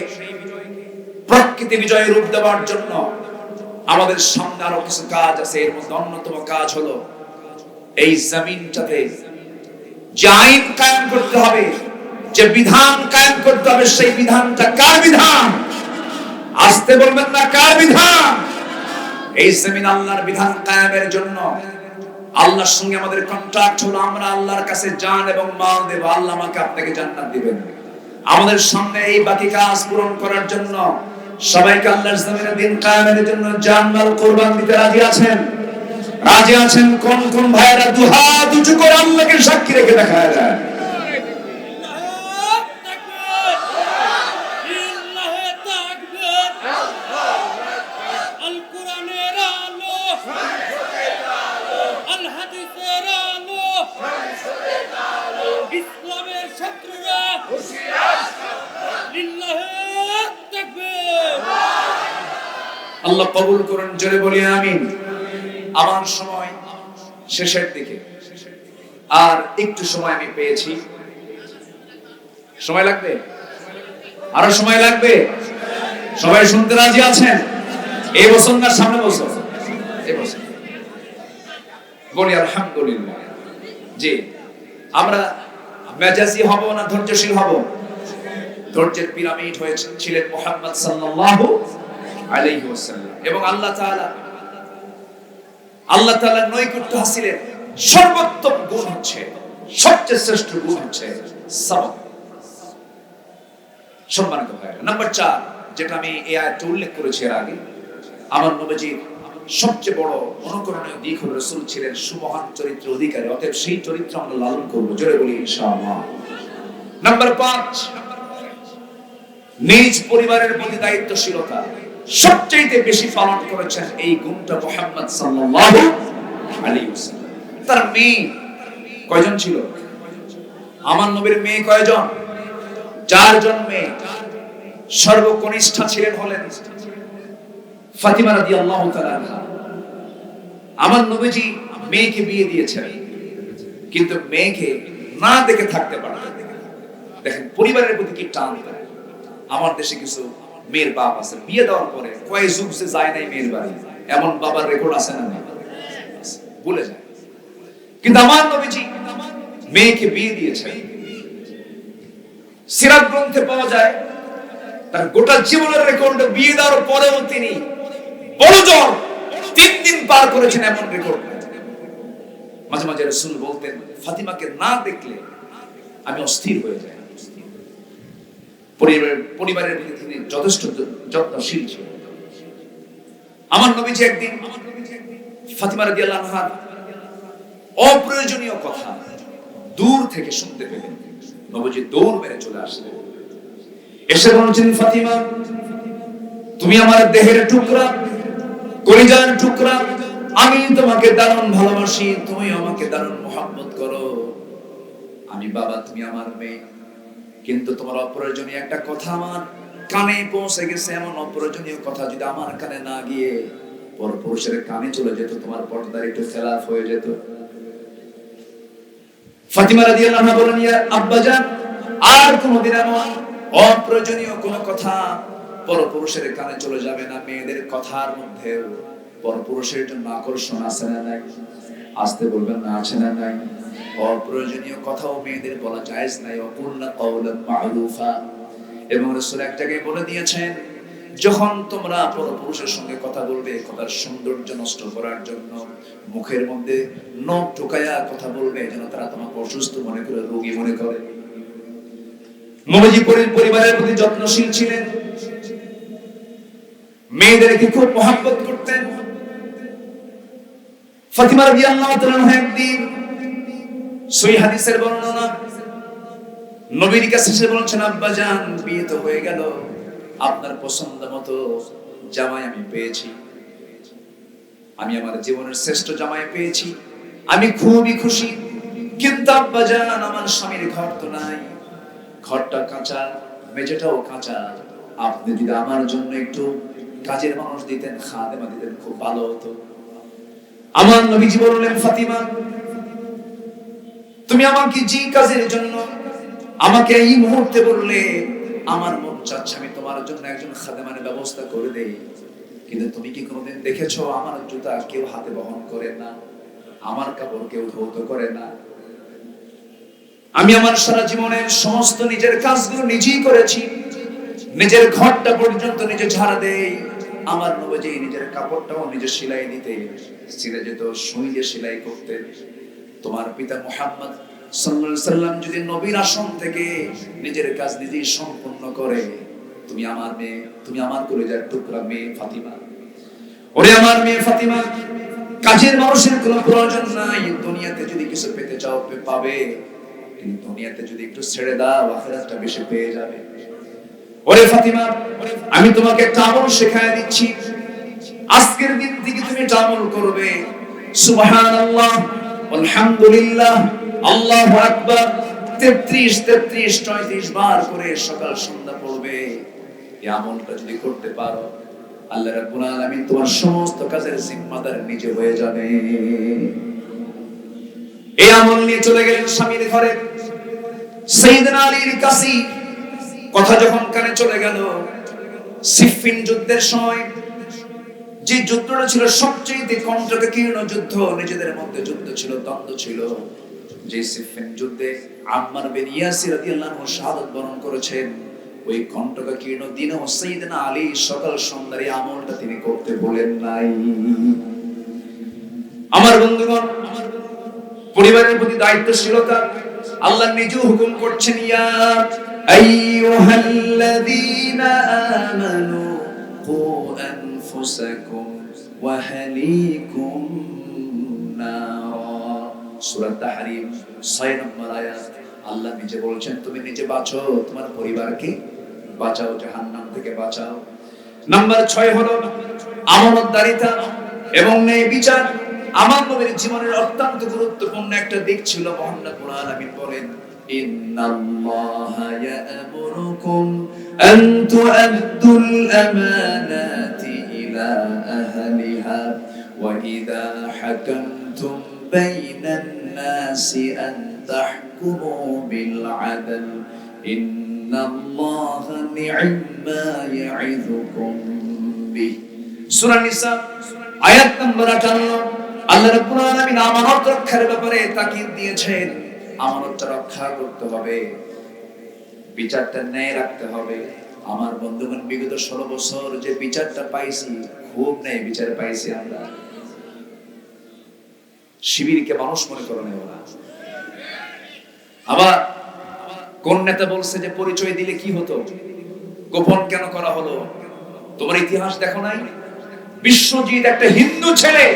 প্রকৃতি বিজয়ের রূপ দেওয়ার জন্য আমাদের সামনে আরো কিছু কাজ আছে। এর মধ্যে অন্যতম কাজ হলো এই জমিনটাতে যে আইন কায়েম করতে হবে, যে বিধান কায়েম করতে হবে, সেই বিধানটা কার বিধান? আসতে বলবেন না, কার বিধান? এই জমিন আল্লাহর বিধান কায়েমের জন্য আল্লাহর সঙ্গে আমাদের কন্ট্রাক্ট হলো, আমরা আল্লাহর কাছে জান এবং মাল দেব, আল্লাহ আমাকে আপনাকে জান্নাত দিবেন। আমাদের সামনে এই বাকি কাজ পূরণ করার জন্য সবাইকে আল্লাহর জমিনে দিন কায়েমের জন্য জান মাল কুরবান দিতে রাজি আছেন? রাজি আছেন? কোন কোন ভাইরা দুহাত উঁচু করে আল্লাহকে সাক্ষী রেখে দেখায় যায়? ইসলামের শত্রুরা লিল্লাহি তাকবীর। আল্লাহ কবুল করুন, জোরে বলি আমিন। আমার সময় শেষের দিকে, আর একটু সময় আমি পেয়েছি। সময় লাগবে? আরো সময় লাগবে? সবাই শুনতে রাজি আছেন? এই বছর না সামনে বছর? এই বছর। বলি আলহামদুলিল্লাহ। জি, আমরা মেজাজি হব না ধৈর্যশীল হব? ধৈর্যের পিরামিড ছিলেন মুহাম্মদ সাল্লাল্লাহু আলাইহি ওয়াসাল্লাম। এবং আল্লাহ তাআলার নৈকট্য হাসিলের সর্বোত্তম গুণ হচ্ছে, সবচেয়ে শ্রেষ্ঠ গুণ হচ্ছে সবর। সম্মানিত ভাইরা, নাম্বার 4 যেটা আমি এই আয়াতে উল্লেখ করেছি এর আগে, আমার নবীজির সবচেয়ে বড় অনুকরণীয় দিক হলো রাসূল ছিলেন সুমহান চরিত্রের অধিকারী। অতএব সেই চরিত্র আমরা লালন করব, জোরে বলি ইনশাআল্লাহ। নাম্বার 5, নিজ পরিবারের প্রতি দায়িত্বশীলতা সবচেয়ে বেশি পালন করেছেন এই গুণটা মুহাম্মদ সাল্লাল্লাহু আলাইহি ওয়াসাল্লাম। তার মেয়ে কয়জন ছিল? আমার নবীর মেয়ে কয়জন? 4 জন মেয়ে। সর্বকনিষ্ঠা ছিলেন হলেন ফাতিমা রাদিয়াল্লাহু তাআলা আনহা। আমার নবীজি মেয়েকে বিয়ে দিয়েছেন, কিন্তু মেয়েকে না দেখে থাকতে পারতেন। দেখেন পরিবারের প্রতি কি টান। আমার দেশে কিছু মেয়ের বাপ আছে, বিয়ে দেওয়ার পরে কয় যুগ সে যায় নাই মেয়ের বাড়ি, এমন বাবার রেকর্ড আছে না? ভুলে যায়। কিন্তু আমার নবীজি মেয়েকে বিয়ে দিয়েছেন। সিরাত গ্রন্থে পাওয়া যায় তার গোটা জীবনের রেকর্ড বিয়ে দেওয়ার পরেও তিনি বড় জ্বর 3 দিন পার করেছেন, এমন রেকর্ড। মাঝে মাঝে রাসূল বলতেন, ফাতিমাকে না দেখলে আমি অস্থির হয়ে যাই। পরিবারের প্রতি তিনি যথেষ্ট যত্নশীল ছিলেন। আমার নবীজি একদিন ফাতিমা রাদিয়াল্লাহু আনহা অপ্রয়োজনীয় কথা দূর থেকে শুনতে পেলেন। নবীজি দৌড় মেরে চলে আসলেন, এসে বলছেন, ফাতিমা তুমি আমার দেহের টুকরা, কলিজার টুকরা, আমি তোমাকে দারুণ ভালোবাসি, তুমি আমাকে দারুণ মহব্বত করো। আমি বাবা, তুমি আমার মেয়ে, কিন্তু তোমার অপ্রয়োজনীয় একটা কথা আমার কানে পৌঁছে গেছে। এমন অপ্রয়োজনীয় কথা যদি আমার কানে না গিয়ে পরপুরুষের কানে চলে যেত, তোমার পর্দার একটু খেলাফ হয়ে যেত। ফাতিমা রাদিয়াল্লাহু আনহা বলেন, ইয়া আব্বাজান, আর কোনদিন এমন অপ্রয়োজনীয় কোন কথা পরপুরুষের কানে চলে যাবে না। মেয়েদের কথার মধ্যে পরপুরুষের জন্য আকর্ষণ আছে না নাই? আসতে বলবেন না, আছে না নাই? অপ্রয়োজনীয় কথাও মেয়েদের বলা জায়েজ নাই। ওয়াকুল্লা কাওলান মা'রুফা। এবং রাসূল এক জায়গায় বলে দিয়েছেন, যখন তোমরা পরপুরুষের সঙ্গে কথা বলবে, কথার সৌন্দর্য নষ্ট করার জন্য মুখের মধ্যে নখ ঢুকায়া কথা বলবে, যেন তারা তোমাকে অসুস্থ মনে করে, রোগী মনে করে। নবীজি পরিবারের প্রতি যত্নশীল ছিলেন, মেয়েদেরকে খুব মহব্বত করতেন। ফাতিমা রাদিয়াল্লাহু তাআলা একদিন সহিহ হাদিসের বর্ণনা, নবীর কাছে এসে বলছেন, আব্বাজান বিয়ে তো হয়ে গেল, আপনার পছন্দ মতো জামাই আমি পেয়েছি, আমি আমার জীবনের শ্রেষ্ঠ জামাই পেয়েছি, আমি খুবই খুশি। কিন্তু আব্বাজান আমার স্বামীর ঘর তো নাই, ঘরটা কাঁচা, মেঝেটাও কাঁচা। আপনি যদি আমার জন্য একটু কাজের মানুষ দিতেন, খাদেমা দিতেন, খুব ভালো হতো। আমার নবীজি বললেন, ফাতিমা তুমি আমাকে যে কাজের জন্য আমাকে এই মুহূর্তে বললে, আমার মন চাচ্ছে আমি তোমার জন্য একজন খাদেমার ব্যবস্থা করে দেই। কিন্তু তুমি কি কোনোদিন দেখেছো আমার জুতা কেউ হাতে বহন করে না, আমার কাপড় কেউ ধৌত করে না? আমি আমার সারা জীবনের সমস্ত নিজের কাজগুলো নিজেই করেছি, নিজের ঘরটা পর্যন্ত নিজে ঝাড়া দেই। আমার নবীজি নিজের কাপড়টাও নিজে সেলাই দিতে, ছিঁড়ে যেত, সুই দিয়ে সেলাই করতে। তোমার পিতা মুহাম্মদ সাল্লাল্লাহু আলাইহি সাল্লাম যদি নবীর আসন থেকে নিজের কাজ নিজেই সম্পূর্ণ করে, তুমি আমার মেয়ে, তুমি আমার কলিজার টুকরা মেয়ে ফাতিমা। ওরে আমার মেয়ে ফাতিমা, কাজের মানুষের কোনো প্রয়োজন নাই। দুনিয়াতে যদি কিছু পেতে চাও পাবে, কিন্তু দুনিয়াতে যদি একটু ছেড়ে দাও, আখিরাতটা বেশি পেয়ে যাবে। ওরে ফাতিমা, আমি তোমাকে একটা আমল শেখায় দিচ্ছি, আজকের দিন থেকে তুমি এটা আমল করবে। সুবহানাল্লাহ, আলহামদুলিল্লাহ, আল্লাহু আকবার 33 বার করে সকাল সন্ধ্যা পড়বে। এই আমলটা যদি করতে পারো, আল্লাহ রাব্বুল আলামিন তোমার সমস্ত কাজের জিম্মাদার নিজে হয়ে যাবে। এই আমল নিয়ে চলে গেলেন স্বামীর ঘরে। সাইয়েদনা আলীর কাছে কথা যখন কানে চলে গেল, সিফফিন যুদ্ধের সময় যে যুদ্ধটা ছিল সবচেয়ে কণ্টকীর্ণ যুদ্ধ, নিজেদের মধ্যে যুদ্ধ ছিল, দ্বন্দ্ব ছিল। যে সিফফিন যুদ্ধে আম্মার বিন ইয়াসির রাদিয়াল্লাহু আনহু শাহাদাত বরণ করেছেন, ওই কণ্টকীর্ণ দিনে সাইয়েদনা আলী সকাল সন্ধ্যার এই আমলটা তিনি করতে বলেন নাই। আমার বন্ধুগণ, পরিবারের প্রতি দায়িত্বশীলতা আল্লাহ নিজে হুকুম করছেন, ইয়া আইয়ুহাল্লাযীনা আমানু কু আনফুসাকুম ওয়া আহলিকুম নারা। সূরা তাহরীম 6 নম্বর আয়াত। আল্লাহ নিজে বলছেন তুমি নিজে বাঁচো, তোমার পরিবারকে বাঁচাও, জাহান্নাম থেকে বাঁচাও। নাম্বার 6 হলো আমানতদারিতা এবং ন্যায় বিচার। আমার নবীর জীবনের অত্যন্ত গুরুত্বপূর্ণ একটা দিক ছিল। মহান রব্বুল আলামিন বলেন, ইন্নাল্লাহা ইয়া'মুরুকুম আন তু'আদ্দুল আমানাতি ইলা আহলিহা ওয়া ইযা হাকামতুম বাইনান নাসি আন তাহকুমু বিল আদল ইন্নাল্লাহা নি'মা ইয়া'ইযুকুম বিহি। সূরা নিসা আয়াত নম্বর 58। আল্লাহ রাব্বুল আলামিন আমানত রক্ষার ব্যাপারে তাকিদ দিয়েছেন। আমানতটা রক্ষা করতে হবে, বিচারটা ন্যায় রাখতে হবে। আমার বন্ধুগণ, বিগত 16 বছর যে বিচারটা পাইছি, খুব ন্যায় বিচার পাইছি আমরা। শিবিরকে মানুষ মনে করে না ওরা। আবার কোন নেতা বলছে যে পরিচয় দিলে কি হতো, গোপন কেন করা হলো? তোমার ইতিহাস দেখো নাই? বিশ্বজিৎ একটা হিন্দু ছেলে,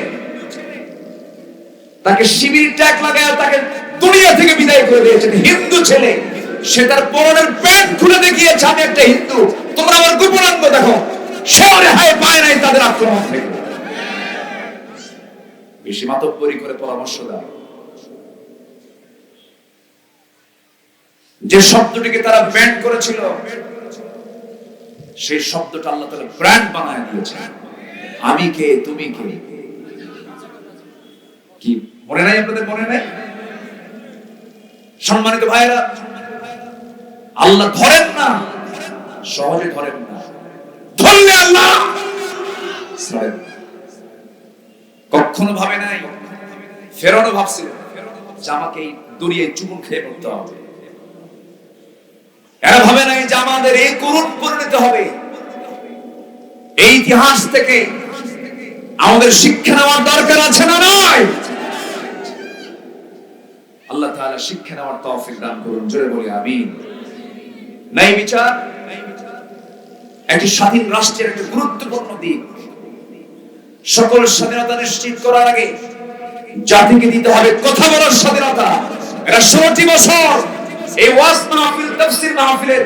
তাকে শিবির ট্যাগ লাগায় তাকে দুনিয়া থেকে বিদায় করে দিয়েছে। হিন্দু ছেলে, সে তার পরনের প্যান্ট খুলে দেখিয়েছে আমি একটা হিন্দু, তোমরা আমার গোপনাঙ্গ দেখো। সেও রেহাই পায় নাই তাদের আক্রমণ থেকে। বেশি মাতব্বরি করে পরামর্শ দেয়। যে শব্দটিকে তারা ব্যান্ড করেছিল, সেই শব্দটা আল্লাহ তাআলা ব্র্যান্ড বানায় দিয়েছে। আমি কে, তুমি কে, কি মনে নাই আপনাদের? মনে নাই? সম্মানিত ভাইরা, আল্লাহ ধরেন না, সহজে ধরেন না। ধরলে আল্লাহ ছাড়েন। কখনো ভাবে নাই, ফেরাউনও ভাবছিল যে আমাকে এই দুনিয়ায় চুমুক খেয়ে পড়তে হবে। এরা ভাবে নাই যে আমাদের এই করুণ পরিণত হবে। এই ইতিহাস থেকে আমাদের শিক্ষা নেওয়ার দরকার আছে না নাই? আল্লাহ তাআলা শিক্ষা নেওয়ার তৌফিক দান করুন, জোরে বলি আমিন। ন্যায় বিচার একটি স্বাধীন রাষ্ট্রের একটা গুরুত্বপূর্ণ দিক। সকল স্বাধীনতা নিশ্চিত করার আগে জাতিকে দিতে হবে কথা বলার স্বাধীনতা। এরা 16টি বছর এই ওয়াজ মাহফিল, তাফসীর মাহফিলের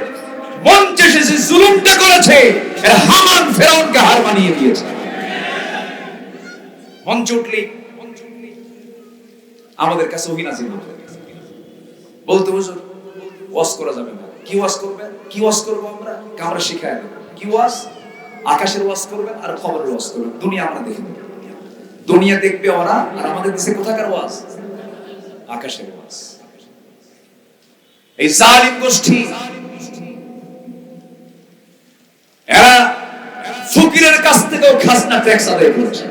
মঞ্চে এসে জুলুমটা করেছে। এরা হামান ফেরাউনকে হার মানিয়ে দিয়েছে। মঞ্চে উঠলি আমাদের কাছে ওহী নাযিল হতো, বলতে হুজুর ওয়াজ করা যাবে না। কি ওয়াজ করবেন? কি ওয়াজ করব আমরা? আমরা শিখায় দেব। কি ওয়াজ? আকাশের ওয়াজ করবেন আর খবরের ওয়াজ করবেন। দুনিয়া আমরা দেখব, দুনিয়া দেখবে ওরা, আর আমাদের দেশে কোথাকার ওয়াজ? আকাশের ওয়াজ। এই জালিম গোষ্ঠী এরা ফকিরের কাছ থেকেও খাজনা ট্যাক্স আদায় করছে।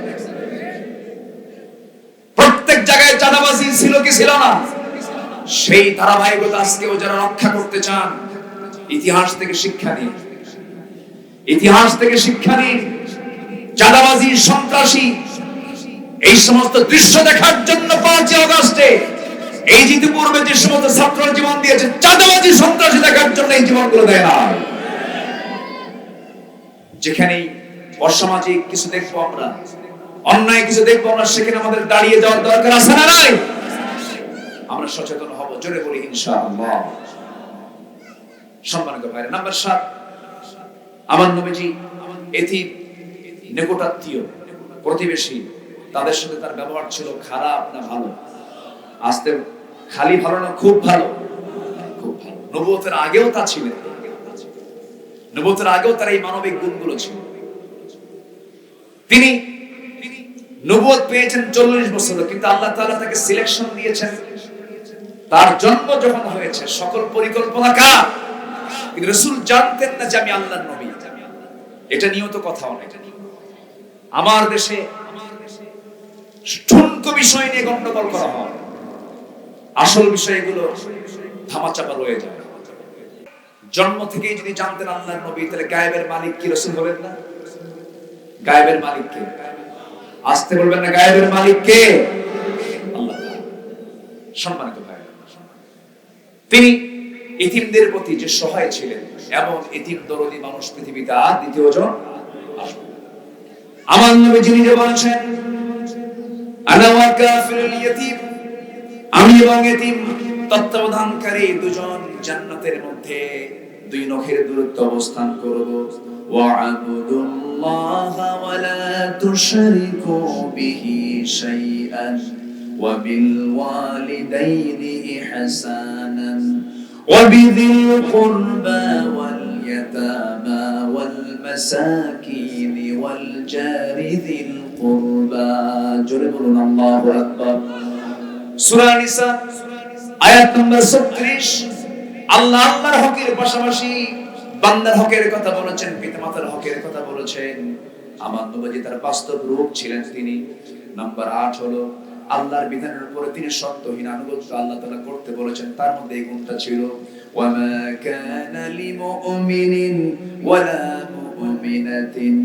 প্রত্যেক জায়গায় চাঁদাবাজি ছিল কি ছিল না? সেই ধারাবাহিকতা আজকেও যারা রক্ষা করতে চান, ইতিহাস থেকে শিক্ষা নিন। ইতিহাস থেকে শিক্ষা নিন। চাঁদাবাজি, সন্ত্রাসী এই সমস্ত দৃশ্য দেখার জন্য 5 আগস্টে এই জিতু পূর্বে যে সমস্ত ছাত্ররা জীবন দিয়েছে, চাঁদাবাজি, সন্ত্রাসী দেখার জন্য এই জীবনগুলো দেয় না। যেখানেই অসামাজিক কিছু দেখবো আমরা, অন্যায় কিছু দেখবো আমরা, সেখানে আমাদের দাঁড়িয়ে যাওয়ার দরকার আছে না নাই? আমরা সচেতন হব, জোরে বলি ইনশাআল্লাহ। সম্মানিত ভাইরা, নাম্বার 7, আমার নবীজি এতিম, নিকটাত্মীয়, প্রতিবেশী, তাদের সাথে তার ব্যবহার ছিল খারাপ না ভালো? আস্তে খালি ভালো না, খুব ভালো? খুব ভালো। নবুয়তের আগেও তা ছিল। নবুয়তের আগেও তার এই মানবিক গুণগুলো ছিল। তিনি নবুয়ত পেয়েছেন 40 বছরে, কিন্তু আল্লাহ তাআলা তাকে সিলেকশন দিয়েছেন। তার জন্ম যখন হয়েছে সকল পরিকল্পনা কার? কিন্তু রাসূল জানতেন না যে আমি আল্লাহর নবী। এটা নিয়েও তো কথা অনেক। আমার দেশে ঠুনকো বিষয় নিয়ে গন্ডগোল করা হয়, আসল বিষয়গুলো ধামাচাপা রয়ে যায়। জন্ম থেকেই যদি জানতেন আল্লাহর নবী, তাহলে গায়েবের মালিক কি রাসূল হবেন না? গায়েবের মালিক কে? আসতে বলবেন না, গায়েবের মালিক কে? আল্লাহ। সম্মানিত ভাই, তিনি এতিমদের প্রতি যে সহায় ছিলেন, এমন এতিম দরদি মানুষ পৃথিবীতে আর দ্বিতীয় জন আসবে। আমার নবী যিনি যে বলেছেন, আনা ওয়া কাফিরুল ইয়াতীম, আমি এবং এতিম তত্ত্বাবধানকারী দুজন জান্নাতের মধ্যে দুই নখের দূরত্বে অবস্থান করব। ওয়া'বুদুল্লাহা ওয়া লা তুশরিকু বিহি শাইআন ওয়া বিল ওয়ালিদাইনি ইহসানান ওয়া বিযিল কুরবা ওয়াল ইয়াতামা ওয়াল মাসাকিন ওয়াল জারি যিল কুরবা। জোরে বলুন আল্লাহু আকবার। সূরা নিসা আয়াত নম্বর 36। আল্লাহ আল্লাহর হকের পাশাপাশি বান্দার হকের কথা বলেছেন, পিতামাতার হকের কথা বলেছেন। আমার নবী তার বাস্তব রূপ ছিলেন তিনি। নাম্বার 8 হলো আল্লাহর বিধানের উপরে তিনি শর্তহীন আনুগত্য আল্লাহ তাআলা করতে বলেছেন। তার মধ্যে এই গুণটা ছিল, ওয়া মা কানা লিমুমিনিন ওয়ালা মুমিনাতিন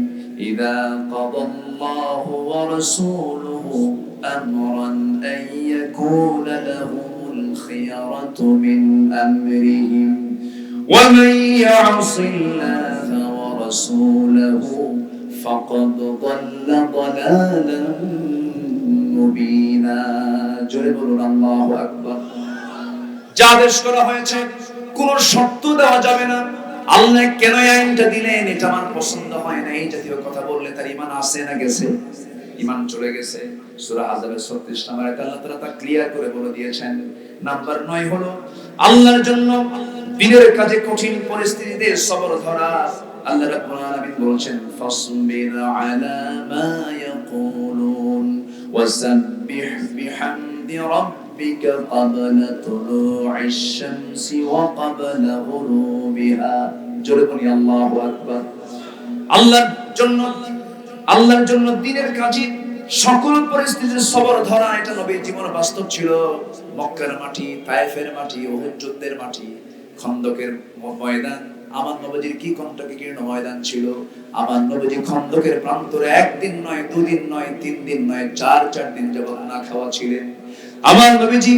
ইযা কাদাল্লাহু ওয়া রাসূলুহু আমরান আন ইয়াকুনা লাহুমুল খিয়ারাতু মিন আমরিহিম ওয়া মান ইয়াসিল্লাহা ওয়া রাসূলুহু ফাকাদ দাল্লা দালালান মুবিনা। জোরে বলুন আল্লাহু আকবার। যা আদেশ করা হয়েছে কোন শর্ত দেওয়া যাবে না। আল্লাহ কেন এই আইনটা দিলেন, এটা আমার পছন্দ হয় না, এই জাতীয় কথা বললে তার ঈমান আছে না গেছে? ঈমান চলে গেছে। সূরা আহজাবের 36 নম্বর আয়াতে আল্লাহ তাআলা তা ক্লিয়ার করে বলে দিয়েছেন। নাম্বার 9 হলো আল্লাহর জন্য দিনের কাজে কঠিন পরিস্থিতিতে সবর ধরা। আল্লাহ রাব্বুল আলামিন বলেছেন, ফাসবির আলা মা ইয়াকুলুন ওয়াসাব্বিহ বিহামদি রাব্বিকা ক্বাবলা তুলুইশ শামসি ওয়া ক্বাবলা গুরুবিহা। জোরে বলি আল্লাহু আকবার। আল্লাহর জন্য দিনের কাজে সকল পরিস্থিতিতে সবর ধরা, এটা নবীর জীবনে বাস্তব ছিল। মক্কার মাটি, তায়েফের মাটি, উহুদ যুদ্ধের মাটি, খন্দকের ময়দান, আমার নবীর কি কণ্টকীর্ণ ময়দান ছিল। আমার নবী খন্দকের প্রান্তরে একদিন নয়, দুদিন নয়, 3 দিন নয়, 4 দিন যাবত না খাওয়া ছিলেন। আমার নবীজি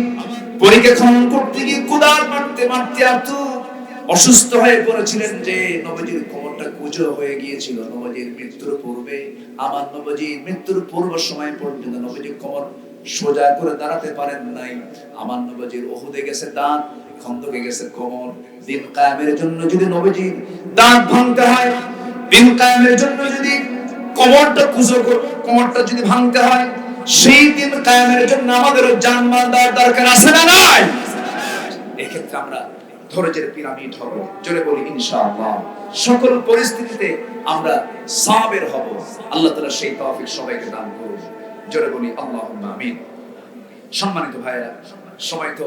পরীক্ষা খনন করতে গিয়ে কুদাল মারতে মারতে আতু অসুস্থ হয়ে পড়েছিলেন, যে নবীজির কোমরটা কুঁজো হয়ে গিয়েছিল। নবীজির মৃত্যুর পূর্বে, আমার নবীজির মৃত্যুর পূর্ব সময় পর্যন্ত নবীজির কোমর সোজা করে দাঁড়াতে পারেন নাই। আমার নবীজির উহুদে গেছে দাঁত, খন্দকে গেছে কোমর। দিন কায়েমের জন্য যদি নবীজির দাঁত ভাঙতে হয়, দিন কায়েমের জন্য যদি কোমরটা যদি ভাঙতে হয়, সেই দিন কায়েমের জন্য আমাদের জান-মাল দেওয়ার দরকার আছে না নাই? এক্ষেত্রে আমরা ধৈর্যের পিরামিড হব। জোরে বলি ইনশাআল্লাহ। সকল পরিস্থিতিতে আমরা সাবির হব। আল্লাহ তাআলা সেই তৌফিক সবাইকে দান করুন। জোরে বলি আল্লাহুম্মা আমিন। সম্মানিত ভাইরা, সময় তো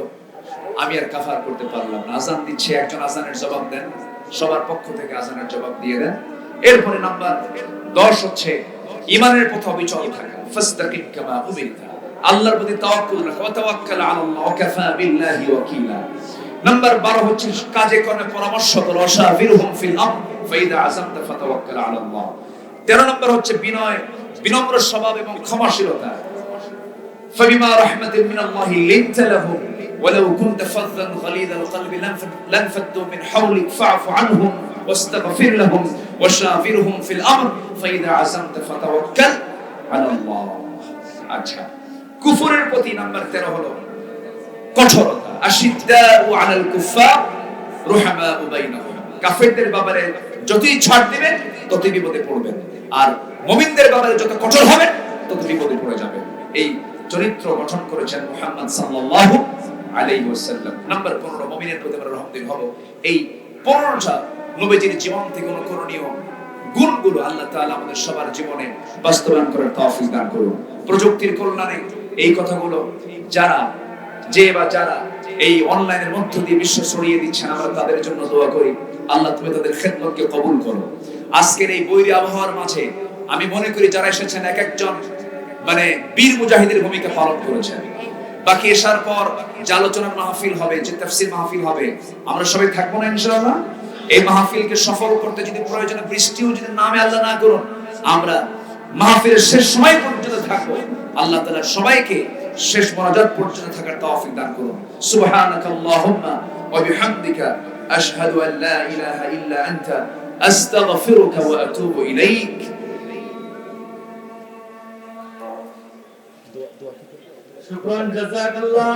আমি আর কাফার করতে পারলাম না। আযান দিচ্ছে, একজন আযানের জবাব দেন, সবার পক্ষ থেকে আযানের জবাব দিয়ে দেন। এরপরে নাম্বার 10 হচ্ছে ঈমানের পথে অবিচল থাকা। ফাস্তাকিম কামা উমিরতা, আল্লাহর প্রতি তাওয়াক্কুল রাখা। ওয়া তাওয়াক্কাল আলাল্লাহ ওয়া কাফা বিল্লাহি ওয়াকিলা। নাম্বার 12 হচ্ছে কাজে কর্মে পরামর্শ করো। শাফিরহুম ফিল আমর ফাইদা আযামতা ফাতাওয়াক্কাল আলাল্লাহ। 13 নম্বর হচ্ছে বিনয়, বিনম্র স্বভাব এবং ক্ষমাশীলতা। ফাবিমা রাহমাতিন মিনাল্লাহি লিনতা লাহুম ওয়ালাউ কুনতা ফাযযান গালিযাল কলবি লানফাদ্দু মিন হাওলিক ফা'ফু আনহুম ওয়াস্তাগফির লাহুম ওয়াশাফিরহুম ফিল আমর ফাইদা আযামতা ফাতাওয়াক্কাল আলাল্লাহ। আচ্ছা, কুফরের প্রতি নাম্বার 13 হলো কঠোরতা। আশিদ্দাউ আলাল কুফার রুহামাউ বাইনাহুম। কাফেরদের ব্যাপারে যতই ছাড় দিবেন ততই বিপদে পড়বেন, আর মুমিনদের ব্যাপারে যত কঠোর হবেন তত বিপদে পড়ে যাবেন। এই চরিত্র গঠন করেছেন মুহাম্মদ সাল্লাল্লাহু আলাইহি ওয়াসাল্লাম। নাম্বার 15 মুমিনের প্রতি আমরা রহমতের হব। এই 15টা নবীজির জীবন থেকে অনুকরণীয় গুণগুলো আল্লাহ তাআলা আমাদের সবার জীবনে বাস্তবায়ন করার তৌফিক দান করুন। প্রযুক্তির কল্যাণে এই কথাগুলো যারা এই অনলাইনের মধ্য দিয়ে বিশ্ব ছড়িয়ে দিচ্ছেন, আমরা তাদের জন্য দোয়া করি। আল্লাহ তুমি তাদের খেদমতকে কবুল করো। আজকের এই বৈরী আবহাওয়ার মাঝে আমি মনে করি যারা এসেছেন এক একজন মানে বীর মুজাহিদের ভূমিকা পালন করেছেন। বাকি এসার পর যে আলোচনার মাহফিল হবে, যে তাফসীর মাহফিল হবে, আমরা সবাই থাকবো না ইনশাআল্লাহ? এই মাহফিলকে সফল করতে যদি প্রয়োজনে বৃষ্টিও যদি নামে আল্লাহ না করুন, আমরা মাহফিলের শেষ সময় পর্যন্ত থাকবো। আল্লাহ তাআলা সবাইকে শেষ মোনাজাত পর্যন্ত থাকার তৌফিক দান করুন। সুবহানাকাল্লাহুম্মা ওয়া বিহামদিকা আশহাদু আন লা ইলাহা ইল্লা আনতা আস্তাগফিরুকা ওয়া আতুবু ইলাইক। শুকরান জাযাকাল্লাহ।